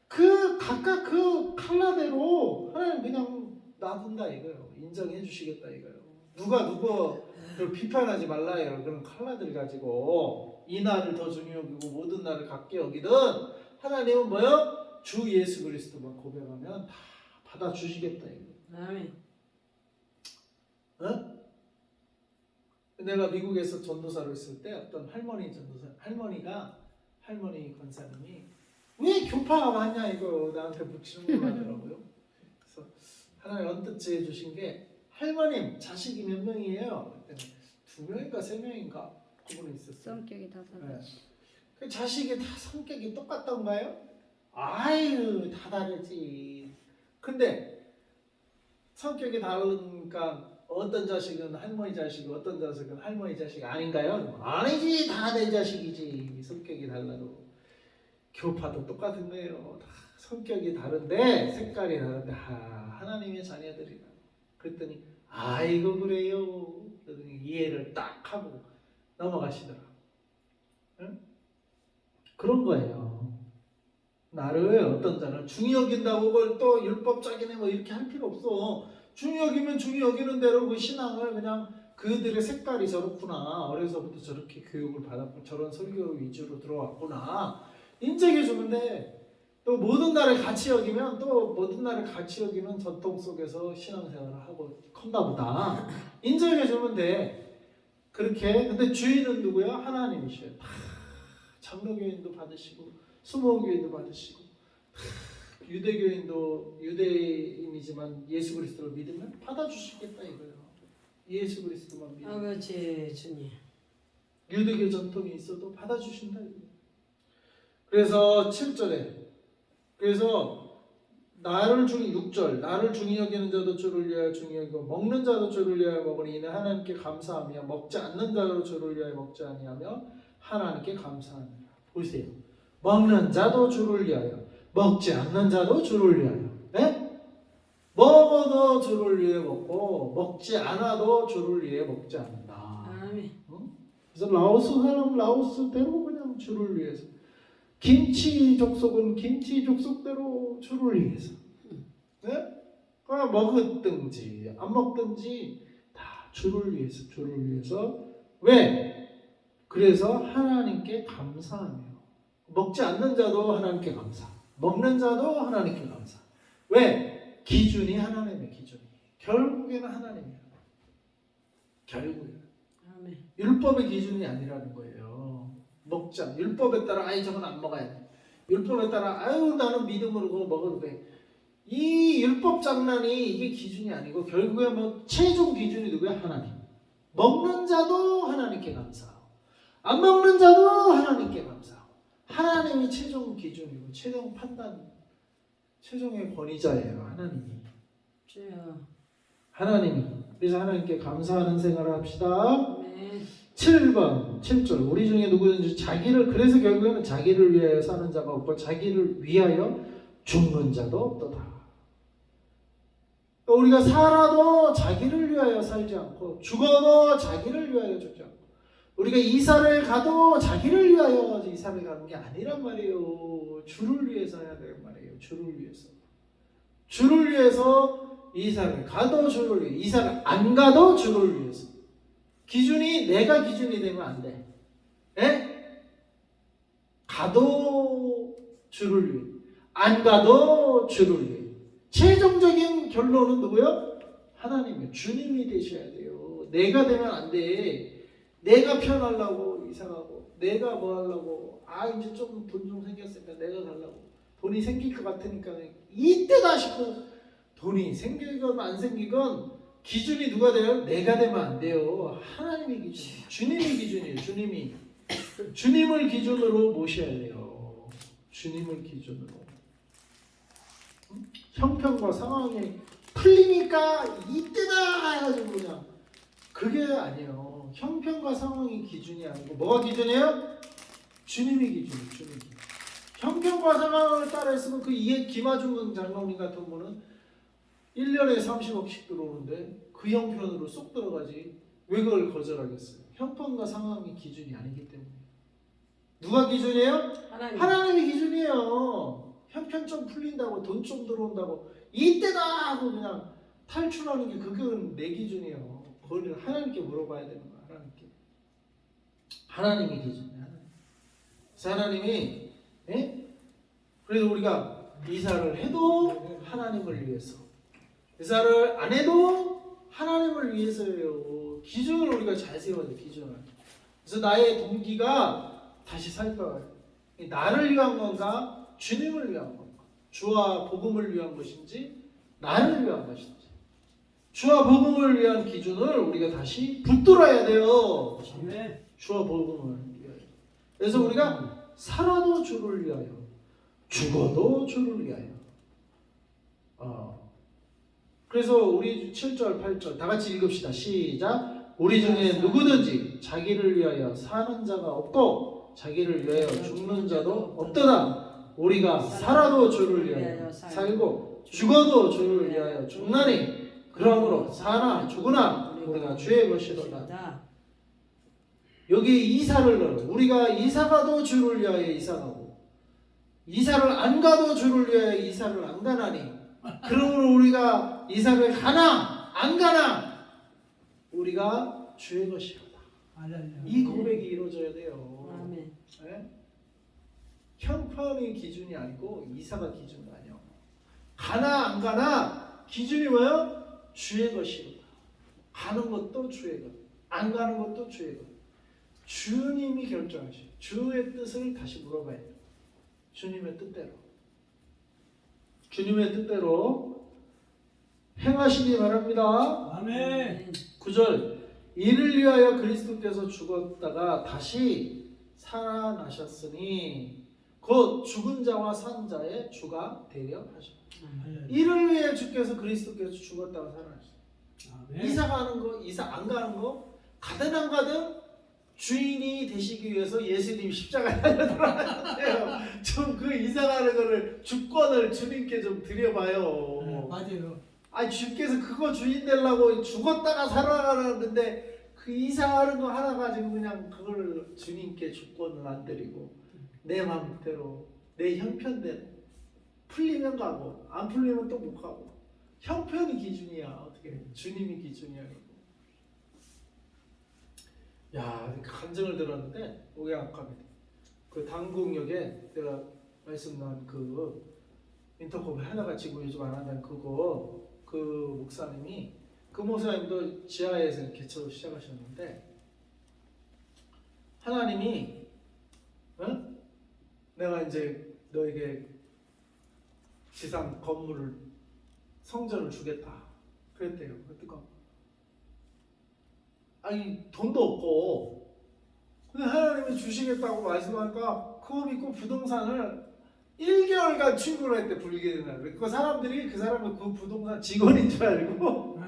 각각 그 컬러대로 하나님 그냥 놔둔다 이거예요. 인정해 주시겠다 이거예요. 누가 누구를 비판하지 말라요. 그런 컬러들 가지고 이 날을 더 중요히 여기고 모든 날을 갖게 여기든 하나님은 뭐요? 주 예수 그리스도만 고백하면 다 받아주시겠다 이거예요. 아멘. 어? 내가 미국에서 전도사로 있을 때 어떤 할머니 권사님이 왜 교파가 많냐 이거 나한테 묻지는 거 하더라고요. 그래서 하나님 언뜻 해주신 게 할머님 자식이 몇 명이에요? 그랬더니 2명인가 3명인가 그분이 있었어요. 성격이 다 다르지. 그 자식이 다 성격이 똑같던가요? 아유 다 다르지. 근데 성격이 다르니까 어떤 자식은 할머니 자식이고 어떤 자식은 할머니 자식이 아닌가요? 아니지 다 내 자식이지. 성격이 달라도 교파도 똑같은 거예요. 다 성격이 다른데 색깔이 다른데 하나님의 자녀들이다. 그랬더니 아이고 그래요. 그랬더니 이해를 딱 하고 넘어가시더라. 응? 그런 거예요. 나를 어떤 자는 중히 여긴다고 그걸 또 율법적이네 뭐 이렇게 할 필요 없어. 중히 여기면 중히 여기는 대로 그 신앙을 그냥 그들의 색깔이 저렇구나. 어려서부터 저렇게 교육을 받았고 저런 설교 위주로 들어왔구나. 인정해 주면 돼. 또 모든 날을 같이 여기면 또 모든 날을 같이 여기는 전통 속에서 신앙생활을 하고 컸나 보다. 인정해 주면 돼. 그렇게. 근데 주인은 누구야? 하나님이셔요. 다 장로교인도 받으시고 수모교인도 받으시고 유대교인도 유대인이지만 예수 그리스도를 믿으면 받아주시겠다 이거예요. 예수 그리스도만 믿으면. 아버지 주님. 유대교 전통이 있어도 받아주신다 이거예요. 그래서 7절에 그래서 나를 중히 6절 나를 중히 여기는 자도 주를 위하여 중히 여기고 먹는 자도 주를 위하여 먹으니 이는 하나님께 감사하며 먹지 않는 자도 주를 위하여 먹지 아니하며 하나님께 감사하느라. 보세요. 먹는 자도 주를 위하여 먹지 않는 자도 주를 위하여. 네? 먹어도 주를 위해 먹고 먹지 않아도 주를 위해 먹지 않는다. 아멘. 그래서 라오스 사람 라오스대로 그냥 주를 위해서 김치 족속은 김치 족속대로 주를 위해서 네? 그냥 먹든지 안 먹든지 다 주를 위해서. 왜? 그래서 하나님께 감사하며 먹지 않는 자도 하나님께 감사, 먹는 자도 하나님께 감사. 왜? 기준이 하나님의 기준이. 결국에는 하나님이야. 결국에는 아멘. 율법의 기준이 아니라는 거예요. 먹자. 율법에 따라 아이 저건 안 먹어야 돼. 율법에 따라 아유 나는 믿음으로 그거 먹어도 돼. 이 율법 장난이 이게 기준이 아니고 결국에 뭐 최종 기준이 누구야? 하나님. 먹는 자도 하나님께 감사하고 안 먹는 자도 하나님께 감사하고 하나님이 최종 기준이고 최종 판단 최종의 권위자예요. 하나님이. 주여. 하나님이. 그래서 하나님께 감사하는 생활을 합시다. 아멘. 7번 7절 우리 중에 누구든지 자기를 그래서 결국에는 자기를 위하여 사는 자가 없고 자기를 위하여 죽는 자도 없도다. 우리가 살아도 자기를 위하여 살지 않고 죽어도 자기를 위하여 죽지 않고 우리가 이사를 가도 자기를 위하여 이사를 가는 게 아니란 말이에요. 주를 위해서 해야 되는 말이에요. 주를 위해서. 주를 위해서 이사를 가도 주를 위해 이사를 안 가도 주를 위해서. 기준이 내가 기준이 되면 안 돼. 에? 가도 주를 위해 안 가도 주를 위해. 최종적인 결론은 누구요? 하나님이요. 주님이 되셔야 돼요. 내가 되면 안 돼. 내가 편하려고 이사가고 내가 뭐 하려고 아 이제 좀 돈 좀 생겼으니까 내가 가려고 돈이 생길 것 같으니까 이때다 싶고 돈이 생기건 안 생기건 기준이 누가 돼요? 내가 되면 안 돼요. 하나님이 기준, 주님이 기준이에요. 주님을 기준으로 모셔야 돼요. 주님을 기준으로. 형편과 상황이 풀리니까 이때다 해가지고 그냥 그게 아니에요. 형편과 상황이 기준이 아니고 뭐가 기준이에요? 주님이 기준이에요. 주님. 형편과 상황을 따라했으면 그 김아중 장로님 같은 분은 1년에 30억씩 들어오는데 그 형편으로 쏙 들어가지 왜 그걸 거절하겠어요? 형편과 상황이 기준이 아니기 때문에. 누가 기준이에요? 하나님이 기준이에요. 형편 좀 풀린다고 돈 좀 들어온다고 이때다 하고 그냥 탈출하는 게 그건 내 기준이에요. 그걸 하나님께 물어봐야 되는 거야. 하나님께. 하나님이 기준이야. 그래서 하나님이 그래서 우리가 이사를 해도 하나님을 위해서 이사를 안 해도 하나님을 위해서예요. 기준을 우리가 잘 세워야 돼. 기준을. 그래서 나의 동기가 다시 살펴봐요. 나를 위한 건가? 주님을 위한 건가? 주와 복음을 위한 것인지 나를 위한 것인지 주와 복음을 위한 기준을 우리가 다시 붙들어야 돼요. 주와 복음을 위하여. 그래서 우리가 살아도 주를 위하여 죽어도 주를 위하여. 그래서 우리 7절 8절 다 같이 읽읍시다. 시작. 우리 중에 누구든지 자기를 위하여 사는 자가 없고 자기를 위하여 죽는 자도 없더라. 우리가 살아도 주를 위하여 살고 죽어도 주를 위하여 죽나니 그러므로 사나 죽으나 우리가 주의 것이로다. 여기 이사를 넣어. 우리가 이사가도 주를 위하여 이사가고 이사를 안 가도 주를 위하여 이사를 안 가나니 그러므로 우리가 이사를 가나 안 가나 우리가 주의 것이로다. 이 고백이 이루어져야 돼요. 아멘. 네? 형편이 기준이 아니고 이사가 기준이 아니야. 가나 안 가나 기준이 뭐예요? 주의 것이로다. 가는 것도 주의 것, 안 가는 것도 주의 것. 주님이 결정하시오. 주의 뜻을 다시 물어봐야 돼요. 주님의 뜻대로. 주님의 뜻대로 행하시기 바랍니다. 아멘. 9절 이를 위하여 그리스도께서 죽었다가 다시 살아나셨으니 곧 죽은 자와 산 자의 주가 되려 하셨다. 이를 위해 주께서 그리스도께서 죽었다가 살아나셨다. 이사 가는 거, 이사 안 가는 거, 가든 안 가든 주인이 되시기 위해서 예수님 십자가에 달려들어가셨대요. 좀 그 이사 가는 거를 주권을 주님께 좀 드려봐요. 맞아요. 아 주께서 그거 주인 되려고 죽었다가 살아나는데 그 이사하는 거 하나 가지고 그냥 그걸 주님께 주권을 안 드리고 내 마음대로 내 형편대로 풀리면 가고 안 풀리면 또 못 가고 형편이 기준이야. 어떻게 주님이 기준이야. 야, 간증을 들었는데 오해악합니다. 그 당국역에 내가 말씀 나온 그 인터콤 하나같이 요즘 안 한다는 그거 그 목사님이 그 목사님도 지하에서 개척을 시작하셨는데 하나님이 내가 이제 너에게 지상 건물을 성전을 주겠다 그랬대요. 그랬더니 아니 돈도 없고 근데 하나님이 주시겠다고 말씀하니까 그거 믿고 부동산을 1개월간 출근을 했대. 불기는 날. 그 사람들이 그 사람은 그 부동산 직원인 줄 알고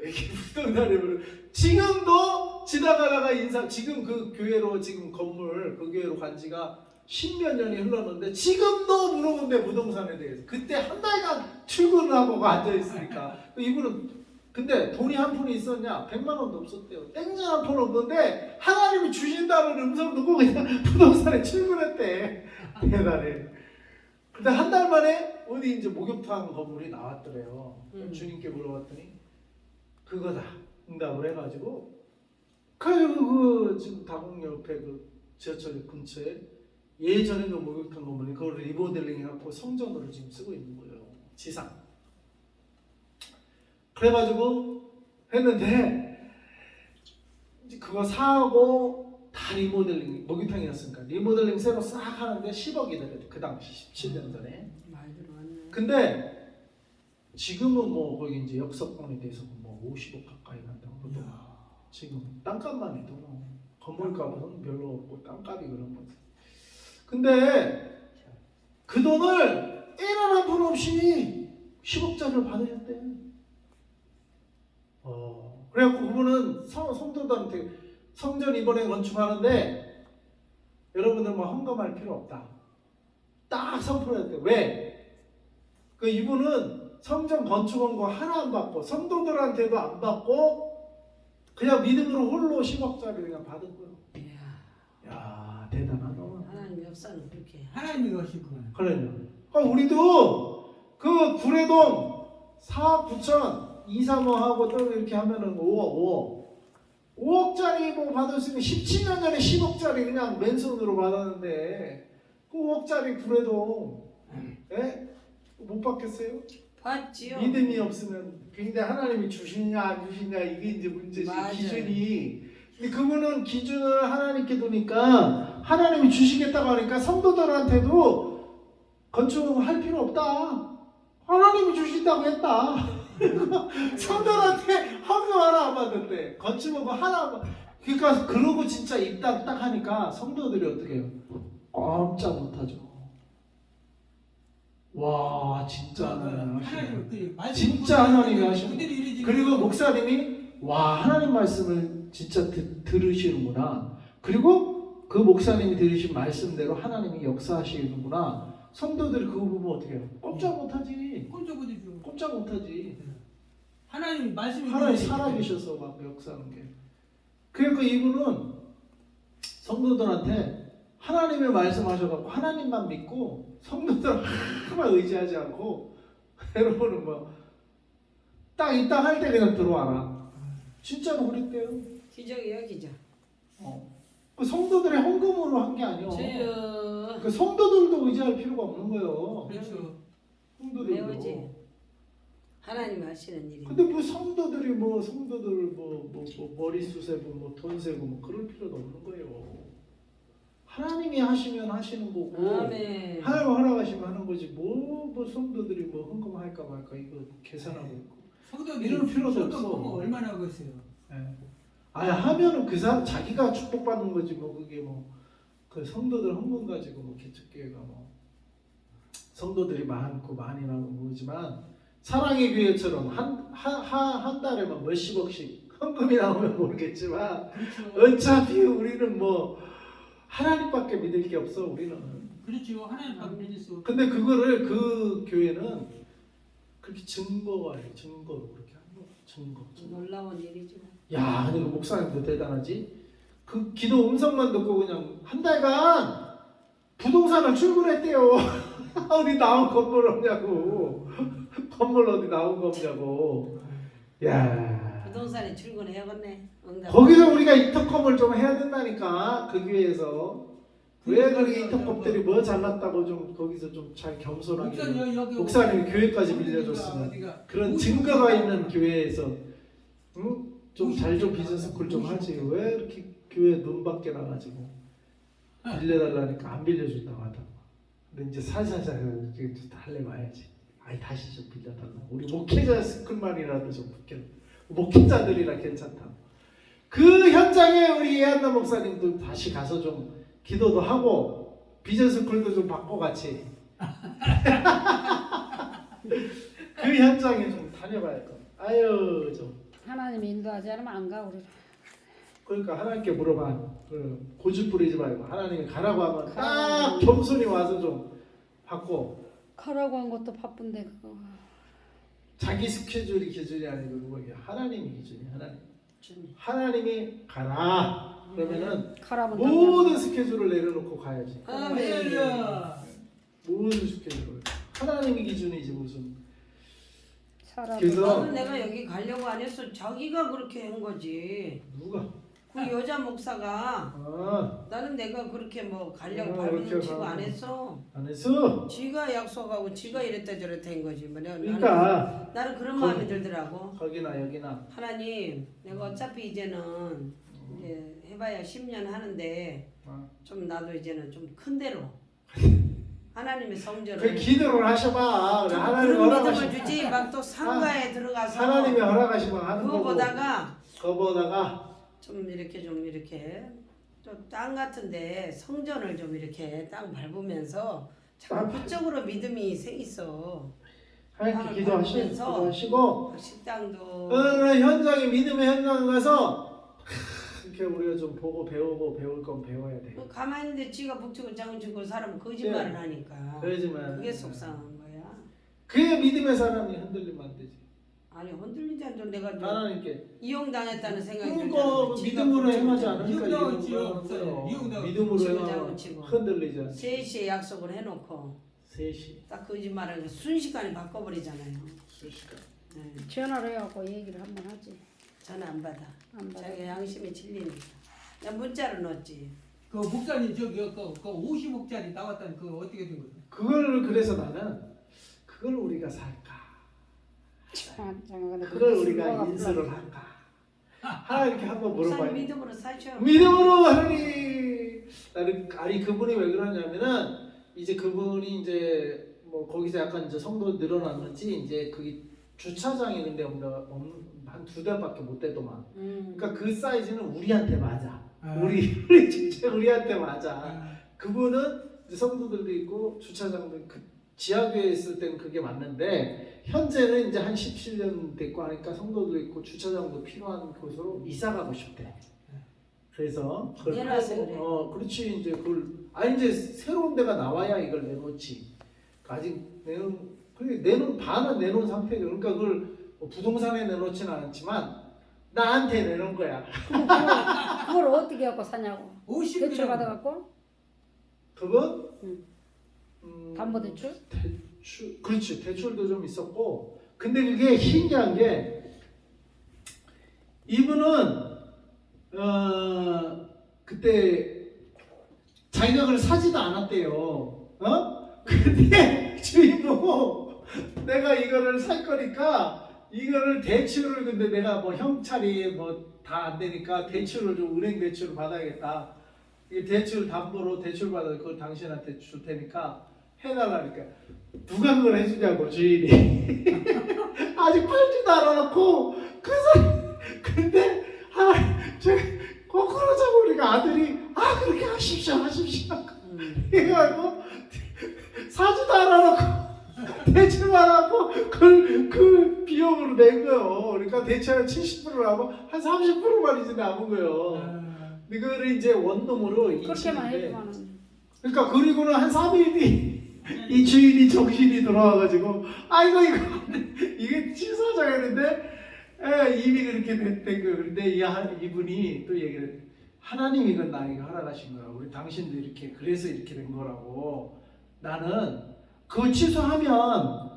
이렇게 부동산을 지금도 지나가다가 지금 그 교회로 지금 건물 그 교회로 간 지가 10몇 년이 흘렀는데 지금도 물어본대 부동산에 대해서. 그때 한 달간 출근을 하고 앉아 있으니까 이분은 근데 돈이 한 푼이 있었냐? 100만 원도 없었대요. 땡전 한 푼 없는데 하나님이 주신다는 음성 듣고 그냥 부동산에 출근했대. 대단해. 근데 한 달 만에 어디 이제 목욕탕 건물이 나왔더래요. 주님께 물어봤더니 그거다. 응답을 해가지고 그 지금 다곡 옆에 그 지하철 근처에 예전에 그 목욕탕 건물이 그걸 리모델링 해갖고 성전으로 지금 쓰고 있는 거예요. 지상. 그래가지고 했는데 이제 그거 사고 다 리모델링 목욕탕이었으니까 리모델링 새로 싹 하는데 10억이더래요. 그 당시 17년 전에. 많이 들어왔네. 근데 지금은 뭐 거기 이제 역석권에 대해서 뭐 50억 가까이 간다고 그러더라고요. 지금 땅값만 해도 건물값은 별로 없고 땅값이 그런 거지. 근데 그 돈을 1원 한 푼 없이 10억짜리를 받으셨대. 그래갖고 그분은 성도들한테 성전 이번에 건축하는데 여러분들 뭐 헌금할 필요 없다. 딱 선포했대. 왜? 그 이분은 성전 건축한 거 하나 안 받고 성도들한테도 안 받고 그냥 믿음으로 홀로 10억짜리 그냥 받은 거예요. 야 대단하다. 하나님 역사는 그렇게 해. 하나님이 하실 거예요. 그러냐. 우리도 그 구례동 4억 9천 2, 3억 하고 또 이렇게 하면은 5억짜리 뭐 받았으면 17년 전에 10억짜리 그냥 맨손으로 받았는데 그 5억짜리 구례동 못 받겠어요? 봤지요. 믿음이 없으면 근데 하나님이 주시냐 안 주시냐 이게 이제 문제지. 맞아요. 기준이. 근데 그분은 기준을 하나님께 두니까 하나님이 주시겠다고 하니까 성도들한테도 건축할 필요 없다. 하나님이 주신다고 했다. 성도들한테 헌금 하나 안 받는데 건축은 하나 안 받. 그러니까 그러고 진짜 입당 딱 하니까 성도들이 어떻게 해요? 깜짝 못하죠. 와 진짜 하나님 하시네. 진짜 하나님이 하시네. 그리고 목사님이 와 하나님 말씀을 진짜 들으시는구나. 그리고 그 목사님이 들으신 말씀대로 하나님이 역사하시는구나. 성도들이 그거 보면 어떻게 해요? 꼼짝 못하지. 꼼짝 못하지. 하나님 말씀이 하나님 살아계셔서 막 역사하는 게. 그러니까 이분은 성도들한테 하나님의 말씀하셔갖고 하나님만 믿고 성도들 하나만 의지하지 않고 여러분은 뭐 딱 이 땅 할 때 그냥 들어와라. 진짜로 그랬대요. 기적이야 기적. 그 성도들의 헌금으로 한 게 아니에요. 저요. 그 성도들도 의지할 필요가 없는 거예요. 그렇죠. 배우지. 성도들도. 하나님 하시는 일이. 근데 뭐 성도들이 뭐 성도들 뭐 머리 쑤세고 뭐 돈 세고 뭐 그럴 필요도 없는 거예요. 하나님이 하시면 하시는 거고. 아멘. 하나님 허락하시면 하는 거지. 뭐 성도들이 뭐 헌금할까 말까 이거 계산하고 있고. 성도들이 이럴 필요도 성도 없어. 보면 얼마나 하겠어요. 예. 하면은 그 사람 자기가 축복받는 거지 뭐 그게 뭐 그 성도들 헌금 가지고 뭐 개척교회가 뭐 성도들이 많고 많이 나고 모르지만 사랑의 교회처럼 한 달에 막 몇십억씩 헌금이 나오면 모르겠지만 그렇죠. 어차피 우리는 뭐 하나님밖에 믿을 게 없어 우리는. 그렇죠. 하나님 믿을 수. 근데 그거를 그 교회는 그렇게 증거가 해. 증거로 그렇게 하는 거야. 증거. 놀라운 일이죠. 야, 근데 그 목사님도 대단하지. 그 기도 음성만 듣고 그냥 한 달간 부동산을 출근했대요. 어디 나온 건물 없냐고. 건물 어디 나온 거 없냐고. 야. 부동산에 출근해야겠네. 응답. 거기서 우리가 인터컴을 좀 해야 된다니까 그 교회에서. 왜 그렇게 인터컴들이 뭐 잘났다고 좀 거기서 좀 잘 겸손하게 목사님이 교회까지 빌려줬으면 그런 증거가 있는 교회에서 응? 좀 잘 좀 비즈니스쿨 좀 하지. 왜 이렇게 교회 눈 밖에 나가지고 빌려달라니까 안 빌려준다고 하다가. 근데 이제 살살살 할래 봐야지. 아이 다시 좀 빌려달라. 우리 목회자 스쿨만이라도 좀 붙게. 목회자들이라 괜찮다고. 그 현장에 우리 이한나 목사님도 다시 가서 좀 기도도 하고 비전스쿨도 좀 받고 같이 그 현장에 좀 다녀봐야 할 거. 아유 좀. 하나님이 인도하지 않으면 안 가 우리. 그러니까 하나님께 물어봐. 고집 부리지 말고 하나님이 가라고 하면 딱 겸손히 와서 좀 받고. 가라고 한 것도 바쁜데 그거. 자기 스케줄이 기준이 아니고 그거 하나님이 기준이 하나님. 주님. 하나님이 가라. 그러면은 가라면 모든 스케줄을 내려놓고 가야지. 아멘. 모든 스케줄을 하나님이 기준이지 무슨. 사람. 그래서 나는 내가 여기 가려고 안 했어. 자기가 그렇게 한 거지. 누가? 그 여자 목사가 아, 나는 내가 그렇게 뭐 가려고 그렇게 발버둥 치고 하고. 안 했어. 안 했어. 지가 약속하고 지가 이랬다 저랬다 한 거지. 뭐 내가 그러니까 나는 그런 거기- 마음이 들더라고. 거기나 여기나. 하나님, 내가 어차피 이제는 이제 해봐야 10년 하는데 어. 좀 나도 이제는 좀 큰 대로 하나님의 그 성전을 기도를 하셔봐. 하나님 그런 믿음을 허락하시면 주지 막 또 상가에 들어가서 하나님이 허락하시면 하는 그거 거고. 보다가 그거보다가 좀 이렇게 또 땅 같은데 성전을 좀 이렇게 땅 밟으면서 자꾸 그쪽으로 믿음이 있어. 하나님께 기도하시고 식당도 현장에 믿음의 현장 가서 이렇게 우리가 좀 보고 배우고 배울 건 배워야 돼. 뭐 가만히 있는데 지가 북치고 장치고 사람은 거짓말을 하니까 그러지만 그게 속상한 거야. 그게 믿음의 사람이 흔들리면 안 되지. 아니 흔들리지 않죠. 내가 좀 하나님께 이용당했다는 생각이 그러니까 지가 믿음으로 북치고 행하지 장치고 않으니까 이용당했지요, 이용당하는 목사님. 거예요. 이용당했지. 믿음으로 치고 행하면 장치고. 흔들리지 않아. 3시에 약속을 해놓고 3시 딱 거짓말을 순식간에 바꿔버리잖아요. 순식간. 네. 전화를 해갖고 얘기를 한번 하지. 전화 안 받아. 안 받아. 자기가 양심에 질리니까. 나 문자로 넣었지. 그 목사님 저기 그 50억짜리 나왔다는 그거 어떻게 된 거예요? 그걸 그래서 나는 그걸 우리가 살까? 참, 근데 그걸 그렇게 우리가 뭐가 인수를 불러. 할까? 하나님께 한번 목사님 물어봐요. 믿음으로 사셔. 믿음으로 하나님 나는 아니 그분이 왜 그러냐면은 이제 그분이 이제 뭐 거기서 약간 이제 성도 늘어났는지 이제 그게 주차장이 근데 한 2달밖에 못 되더만. 그러니까 그 사이즈는 우리한테 맞아. 우리 진짜 우리한테 맞아. 그분은 이제 성도들도 있고 주차장도 그 지하교회에 있을 때는 그게 맞는데 현재는 이제 한 17년 됐고 하니까 성도도 있고 주차장도 필요한 곳으로 이사 가고 싶대. 그래서 그걸 내놔서 팔고, 그래. 그렇지 이제 그걸 이제 새로운 데가 나와야 이걸 내놓지. 아직 내놓은 반은 내놓은 상태죠. 그러니까 그걸 뭐 부동산에 내놓지는 않지만 나한테 내놓은 거야. 그걸 어떻게 갖고 사냐고. 50년 대출 받아갖고 그건 담보대출? 대출 그렇지 대출도 좀 있었고 근데 그게 신기한 게 이분은 그때 자기가 그걸 사지도 않았대요. 근데 주인공 내가 이거를 살 거니까 이거를 대출을 근데 내가 뭐 형차리 뭐 다 안 되니까 대출을 좀 은행 대출을 받아야겠다. 이 대출 담보로 대출 받아 그걸 당신한테 줄 테니까 해달라니까 누가 그걸 해주냐고 주인이 아직 팔지도 않아놓고 그 사람 근데 거꾸로 잡고 우리가 아들이 그렇게 하십시오 해가지고 사지도 않아놓고 대출만 하고 그 비용으로 낸 거예요. 그러니까 대출을 70%를 하고 한 30%만 이제 남은 거예요. 이거를 이제 원룸으로 그렇게만 20인데 해주면은. 그러니까 그리고는 한 3일 뒤 이 주인이 정신이 돌아와가지고 이거 이게 취소하자고 했는데 이미 그렇게 된 거예요. 그런데 이분이 또 얘기를 해요. 하나님이 이건 나에게 허락하신 거야. 우리 당신도 이렇게 그래서 이렇게 된 거라고. 나는 그거 취소하면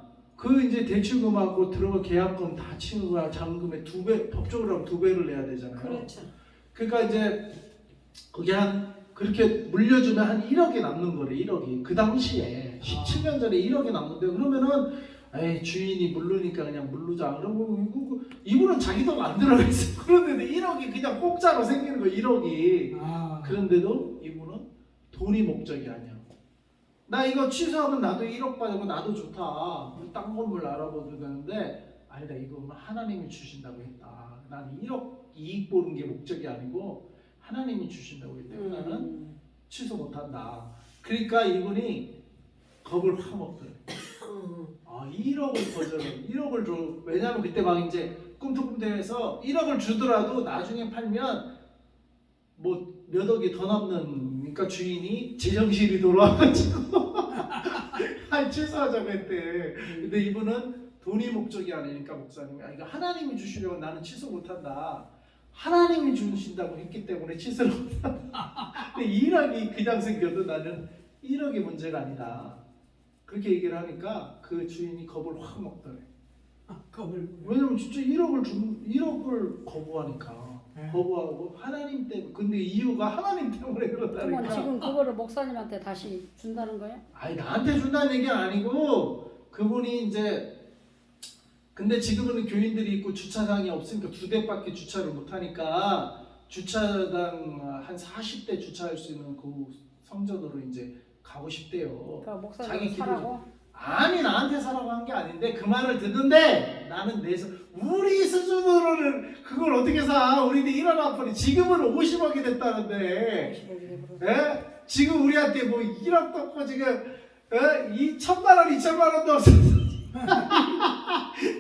그 이제 대출금하고 들어가 계약금 다 치는 거야. 잔금의 2배, 법적으로 하면 2배를 내야 되잖아요. 그렇죠. 그러니까 이제 그게 한 그렇게 물려주면 한 1억이 남는 거래. 1억이 그 당시에 17년 전에 1억이 남는데 그러면은 에이 주인이 물르니까 그냥 물르자. 그러고 이분은 자기 돈 안 들어가 있어. 그런데 1억이 그냥 공짜로 생기는 거 1억이. 그런데도 이분은 돈이 목적이 아니야. 나 이거 취소하면 나도 1억 받고 나도 좋다. 딴 건물 알아봐도 되는데 아니다. 이거 하나님이 주신다고 했다. 난 1억 이익 보는 게 목적이 아니고 하나님이 주신다고 했기 때문에 나는 취소 못한다. 그러니까 이분이 겁을 확 먹더래. 1억을 거절해. 1억을 줘. 왜냐면 그때 막 이제 꿈틀꿈틀해서 1억을 주더라도 나중에 팔면 뭐 몇 억이 더 남는. 그러니까 주인이 제정신이 돌아와가지고 취소하자고 했대. 근데 이분은 돈이 목적이 아니니까 목사님이 이거 하나님이 주시려고 나는 취소 못한다. 하나님이 주신다고 했기 때문에 취소를 못한다. 근데 1억이 그냥 생겨도 나는 1억이 문제가 아니다. 그렇게 얘기를 하니까 그 주인이 겁을 확 먹더래. 왜냐면 진짜 1억을 거부하니까. 거부하고 하나님 때문에. 근데 이유가 하나님 때문에 그러면 그렇다니까. 지금 그거를 목사님한테 다시 준다는 거예요? 아니 나한테 준다는 얘기는 아니고 그분이 이제 근데 지금은 교인들이 있고 주차장이 없으니까 2대밖에 주차를 못하니까 주차장 한 40대 주차할 수 있는 그 성전으로 이제 가고 싶대요. 그러니까 목사님 자기 사라고? 아니 나한테 사라고 한 게 아닌데 그 말을 듣는데 나는 우리 수준으로는 그걸 어떻게 사? 우리도 1억 안 파니 지금은 50억이 됐다는데 50억이 되고. 에? 지금 우리한테 뭐 1억도 없고 지금 2천만 원, 2천만 원도 없어서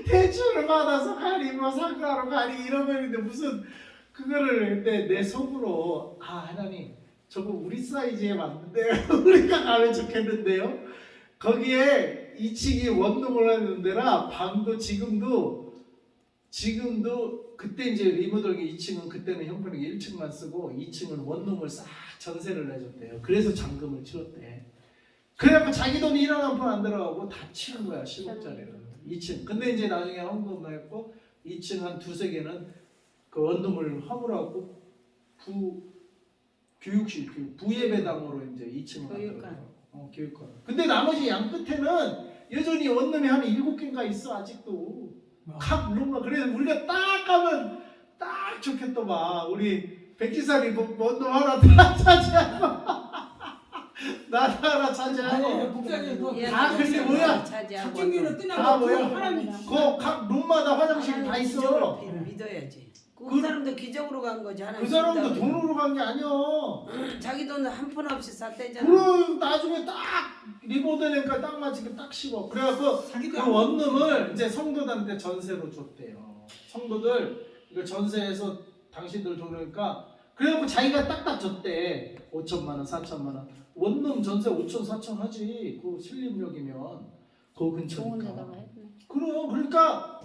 대출을 받아서 가니 뭐 상가로 가니 이러면인데 무슨 그거를 내 속으로 하나님 저거 우리 사이즈에 맞는데 우리가 가면 좋겠는데요. 거기에 2층이 원룸을 하는 데라 방도 지금도 그때 이제 리모델링 2층은 그때는 형편이 1층만 쓰고 2층은 원룸을 싹 전세를 내줬대요. 그래서 잔금을 치렀대. 그래갖고 자기 돈이 1원 한 푼 안 들어가고 다 치는 거야 10억짜리를 2층. 근데 이제 나중에 헌금을 했고 2층 한 2-3개는 그 원룸을 허물하고 교육실 부예배당으로 이제 2층을 만들었어요. 교육관. 근데 나머지 양 끝에는 여전히 원룸이 한 7개인가 있어 아직도. 각 룸만. 그래서 우리가 딱 가면 딱 좋겠더만. 우리 백지산이 원룸 하나 다 차지하고 나도 하나 차지하고. 목사님 그거 다 그게 뭐야? 작경기는 다 끝나고 뭐야? 하나님 그 각 룸마다 화장실이 다 있어. 믿어야지. 그 사람도 기적으로 간 거지. 그 사람도 돈으로 간 게 아니야. 자기 돈 한 푼 없이 샀대잖아. 그럼 나중에 딱 리모델링까 딱 맞추게 딱 씹어. 그래갖고 그 원룸을 이제 성도들한테 전세로 줬대요. 성도들 이거 전세해서 당신들 돈이니까 그래갖고 자기가 딱딱 줬대. 5천만 원, 4천만 원. 원룸 전세 5천, 4천 하지. 그 신림역이면 그 좋은 근처니까. 데다가 했네. 그럼 그러니까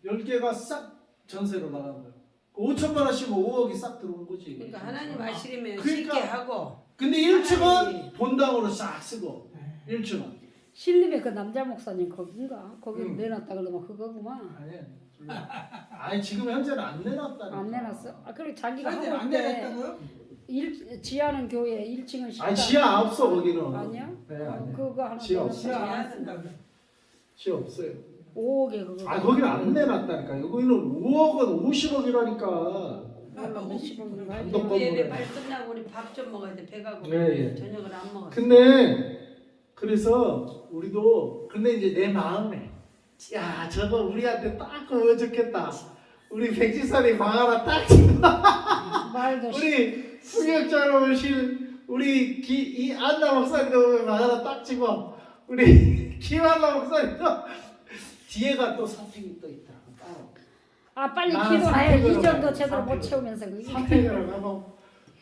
10개가 싹 전세로 나간 거야. 5천만 원씩은 5억이 싹 들어온 거지. 그러니까 하나님 아시리면 그러니까. 쉽게 하고. 근데 1층은 본당으로 싹 쓰고 1층은 신림에 그 남자 목사님 거긴가? 거기 내놨다 그러면 그거구만. 아니 지금 현재는 안 내놨다니까. 안 내놨어? 그리고 자기가 안 하고 있대. 내놨다고요? 지하는 교회 1층은 식당. 아니 지하 없어 거기는. 아니야? 네, 아니야. 그거 하나 지하 내놨어. 없어. 안 쓴다고. 지하 없어요. 5억에 그거. 거기는 안 내놨다니까. 여기는 5억은 50억이라니까. 몇십억인가 감독 했대. 법- 예배 말 끝나고 우리 밥 좀 먹어야 돼. 배가 고파. 예. 저녁을 안 먹었어. 근데 그래서 우리도 근데 이제 내 마음에 야 저거 우리한테 딱 그거 좋겠다. 우리 백지산이 방 하나 딱 말도 우리 승역자로 오신 우리 이 안나 목사님도 방 하나 딱 치고 우리 김한나 목사님도 뒤에가 또 사택이 또 있다. 빨리 나는 기도해. 사택으로 이 정도 가요. 제대로 못 사택으로. 채우면서 그게. 사택으로 가고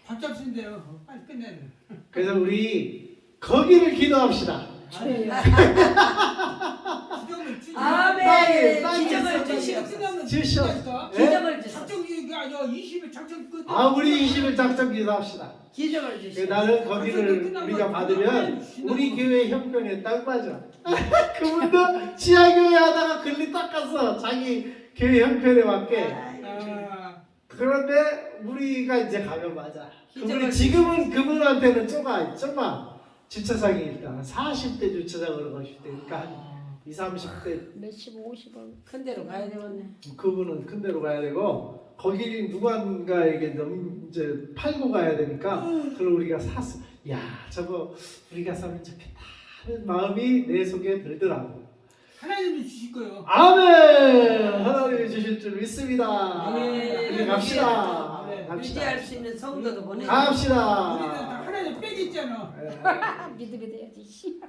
밥잡신데요. 빨리 끝내야 돼. 그래서 우리 거기를 기도합시다. 기적을 주시. 아멘. 땅에 기적을 땅에 주시옵소서. 끝나면 주시오. 끝나니까. 기적을 주소서. 작정이 저 20일 작전 끝. 우리 20일 작전 기도합시다. 기적을 주시오. 나는 거기를 우리가 받으면 우리 교회 형편에 딱 맞아. 그분도 지하교회 하다가 근리 닦았어. 자기 교회 형편에 맞게. 아, 그런데 우리가 이제 가면 맞아. 기적을 그분이 지금은 그분한테는 좁아. 주차장이 일단 40대 주차장으로 가실 때, 그러니까 한 20, 30대 몇십 50원. 큰 데로 가야 되겠네. 그분은 큰 데로 가야 되고 거기 누군가에게 이제 팔고 가야 되니까 그걸 우리가 샀어. 야, 저거 우리가 사면 좋겠다 하는 마음이 내 속에 들더라고. 하나님이 주실 거예요. 아멘. 하나님이 주실 줄 믿습니다. 아멘. 이제 갑시다. 유지할 수 있는 성도도 보내. 우리는 다 갑시다. 하나님 빼기 있잖아. 믿음이 돼야지. 씨.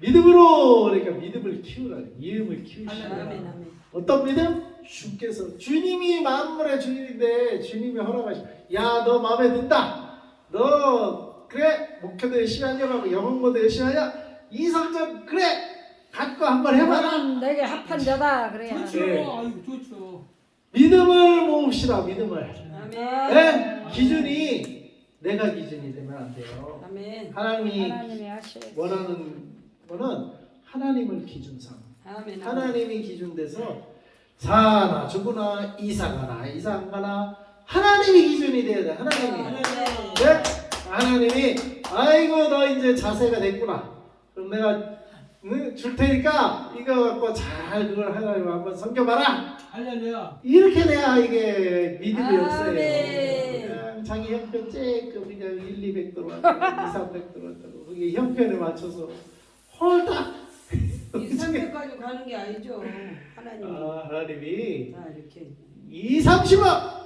믿음으로 그러니까 믿음을 키우라. 믿음을 키우시라. 아멘 아멘. 어떤 믿음? 주께서 주님이 만물의 주인인데 주님이 허락하시. 야, 너 마음에 든다. 너 그래 목회도 열심히 하려고 영혼모도 열심히 하냐? 이 성전 그래 갖고 한번 해봐라. 너는 내게 합한 자다 그래야. 좋죠. 네. 아이고 좋죠. 믿음을 모읍시다. 믿음을. 아멘. 네? 기준이 내가 기준이 되면 안 돼요. 아멘. 하나님이 하나님이 하셔. 원하는 거는 하나님을 기준 삼. 아멘. 하나님이 기준 돼서 사나 죽으나 이사가나 이사안가나 하나님이 기준이 돼야 돼. 하나님이. 네? 하나님이 아이고 너 이제 자세가 됐구나. 그럼 내가 줄 테니까 이거 갖고 잘 그걸 하나님 한번 섬겨봐라. 할렐루야. 이렇게 돼야 이게 믿음이 없어요. 아멘. 그냥 자기 형편 쬐끔 그냥 1, 200 들어왔다고 2, 300 들어왔다고 그게 형편에 맞춰서 홀딱 2, 300까지 가는 게 아니죠. 하나님. 하나님이 다 이렇게 2, 30억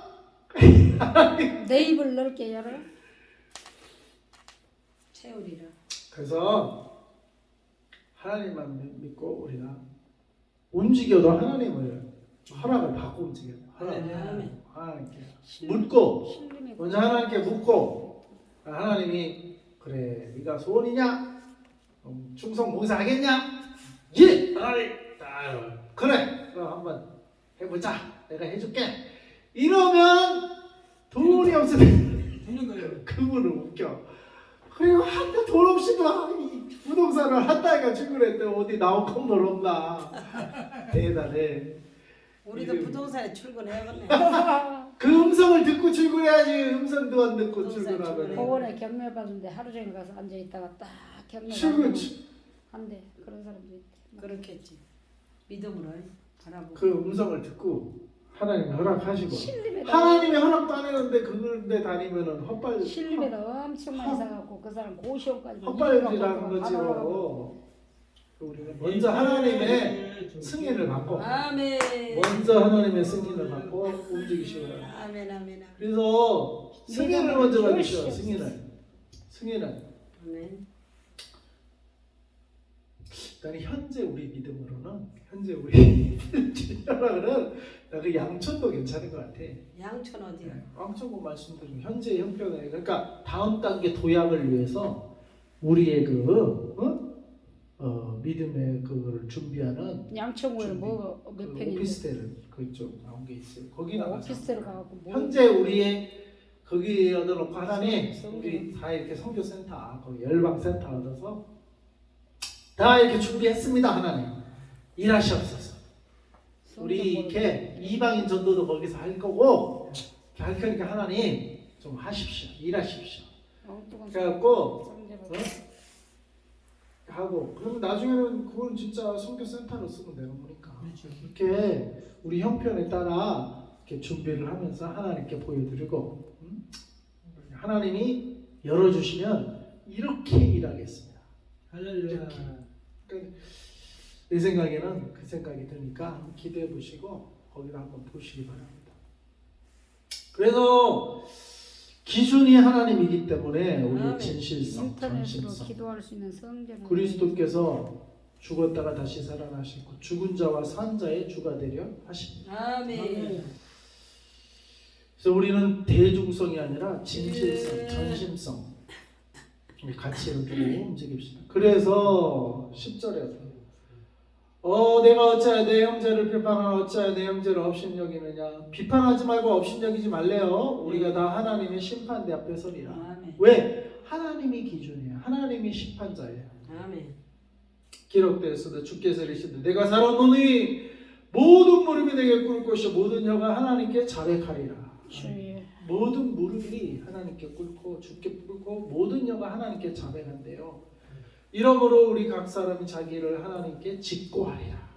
내 입을 넓게 열어. 채우리라. 그래서 하나님만 믿고 우리가 움직여도 하나님을 허락을 받고 움직여요. 아멘. 하나님께 묻고 신림의 먼저 하나님께 묻고 하나님이 그래 네가 소원이냐? 충성 봉사하겠냐? 예! 하나님 그래 그럼 한번 해보자. 내가 해줄게. 이러면 돈이 없을 때 되는 거예요. 그분을 웃겨. 그리고 한때 돈 없이도 이 부동산을 한 달간 출근했는데 어디 나온 건물 없나. 대단해. 우리도 부동산에 출근해야겠네. 그 음성을 듣고 출근해야지. 음성도 안 듣고 부동산 출근하면 출근해. 법원에 경매 받은데 하루 종일 가서 앉아 있다가 딱 경매 출근 한대 그런 사람도 있대. 그렇겠지. 믿음으로 바라보고. 그 음성을 듣고 하나님이 허락하시고 신림에다 하나님이 허락도 안 했는데 그런데 다니면은 헛발 신림에다 엄청 많이 사갖고 그 사람 고시원까지 헛발질하는 거지요. 우리는 먼저 하나님의 승인을 받고 아멘. 먼저 하나님의 승인을 받고 움직이시고 아멘 아멘. 그래서 승인을 먼저 받으셔. 열심히 승인을 아멘. 나는 현재 우리 믿음으로는 현재 우리 주님으로는 그 양천도 괜찮은 것 같아. 양천 어디야? 양천고 말씀드린 현재 형편에 그러니까 다음 단계 도약을 위해서 우리의 믿음의 그거를 준비하는 양천구에 준비. 뭐몇 그 평인데 오피스텔 그쪽 나온 게 있어요. 거기 나가서 오피스텔 가갖고 뭐 현재 우리의 거기 얻어놓고 하나님 성경. 우리 다 이렇게 선교센터 거기 열방센터 얻어서 다 이렇게 준비했습니다. 하나님 일하시옵소서. 우리 이렇게 이방인 전도도 거기서 할 거고 할 거니까 하나님 좀 하십시오. 일하십시오. 그래갖고 하고 그러면 나중에는 그건 진짜 선교센터로 쓰면 되는 거니까 그렇죠. 이렇게 우리 형편에 따라 이렇게 준비를 하면서 하나님께 보여드리고 하나님이 열어주시면 이렇게 일하겠습니다. 할렐루야. 그러니까 내 생각에는 그 생각이 드니까 한번 기대해 보시고 거기를 한번 보시기 바랍니다. 그래서 기준이 하나님이기 때문에 우리의 아멘. 진실성, 인터넷으로 전심성 기도할 수 있는 성전을 그리스도께서 죽었다가 다시 살아나시고 죽은 자와 산 자의 주가 되려 하십니다. 아멘. 그래서 우리는 대중성이 아니라 진실성, 전심성 가치를 두고 움직입시다. 그래서 10절에 내가 어찌하여 내 형제를 비판하나 어찌하여 내 형제를 업신여기느냐. 비판하지 말고 업신여기지 말래요. 우리가 다 하나님의 심판대 앞에 서리라. 아멘. 왜? 하나님이 기준이에요. 하나님이 심판자예요. 아멘. 기록되었으되 주께서 이르시되 내가 살았노니 모든 무릎이 내게 꿇을 것이요 모든 혀가 하나님께 자백하리라. 주의. 모든 무릎이 하나님께 꿇고 주께 꿇고 모든 혀가 하나님께 자백한대요. 이러므로 우리 각 사람이 자기를 하나님께 직고하리라.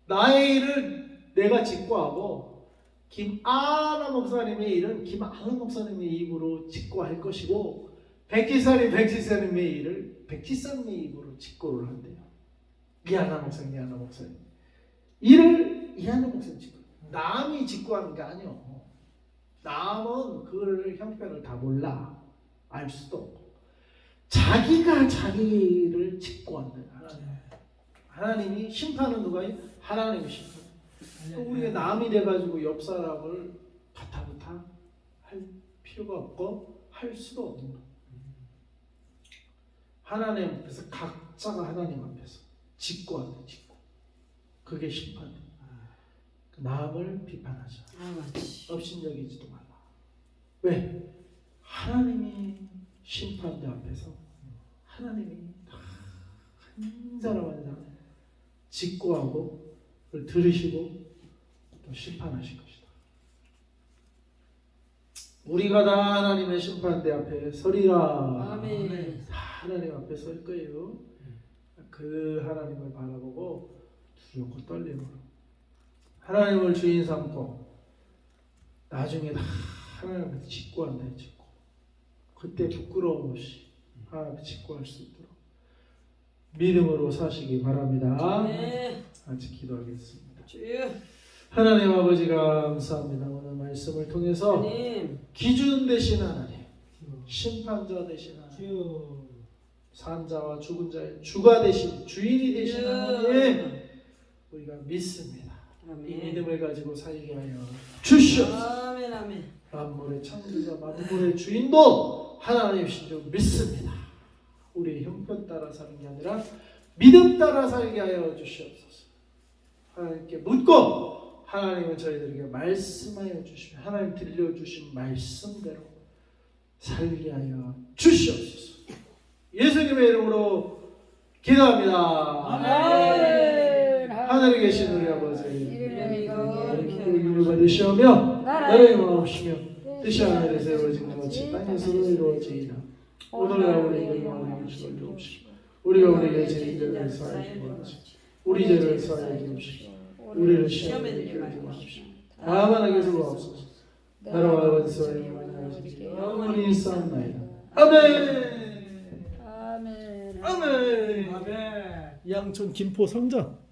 나의 일을 내가 직고하고 김아나 목사님의 일은 김아나 목사님의 입으로 직고할 것이고 백지사님의 일을 백지사님의 입으로 직고를 한대요. 이하나 목사님 일을 이하나 목사님 직고. 남이 직고하는 게 아니요. 남은 그걸 형편을 다 몰라. 알 수도 없고. 자기가 자기를 직고한다. 하나님이 심판은 누가 해요? 하나님이 심판. 우리가 남이 돼가지고 옆 사람을 가타부타 할 필요가 없고 할 수도 없는 거예요. 하나님 앞에서 각자가 하나님 앞에서 직고한다. 직고. 그게 심판이에요. 남을 비판하지 아버지. 업신여기지도 말라. 왜? 하나님이 심판대 앞에서 하나님이 한 사람 한 사람 직고하고 그걸 들으시고 또 심판하실 것이다. 우리가 다 하나님의 심판대 앞에 서리라. 아멘. 다 하나님 앞에 설 거예요. 그 하나님을 바라보고 두렵고 떨림으로 하나님을 주인 삼고 나중에 다 하나님 앞에 직고한다. 직고. 그때 부끄러움 없이 하나님 앞에 직고할 수 있도록 믿음으로 사시기 바랍니다. 네. 같이 기도하겠습니다. 주여. 하나님 아버지 감사합니다. 오늘 말씀을 통해서 하나님. 기준 되신 하나님, 심판자 되신 하나님, 주여. 산자와 죽은 자의 주가 되신 주인이 되신 하나님 우리가 믿습니다. 이 아멘. 믿음을 가지고 살게 하여 주시옵소서. 아멘. 아멘. 만물의 창조자 만물의 주인도 하나님이신 줄 믿습니다. 우리의 형편 따라 사는 게 아니라 믿음 따라 살게 하여 주시옵소서. 하나님께 묻고 하나님은 저희들에게 말씀하여 주시면 하나님 들려주신 말씀대로 살게 하여 주시옵소서. 예수님의 이름으로 기도합니다. 아멘. 하늘에 계신 우리 아버지 이름을 받으시오며 나라의 나라의 마옵시며 뜻이 하늘에서 이루어진 것 같이 땅에서도 이루어지이다. 오늘날 우리에게 영원한 것을 주옵시고 우리가 우리에게 죄인 죄를 사하여 주옵시고 우리 죄를 사하여 주옵시고 우리를 시험에 들게 하지 마십시오. 다만 악에서 구하옵소서. 나라와 권세와 영광이 영원히 있사옵나이다. 아멘. 아멘. 아멘. 아멘. 양촌 김포 성전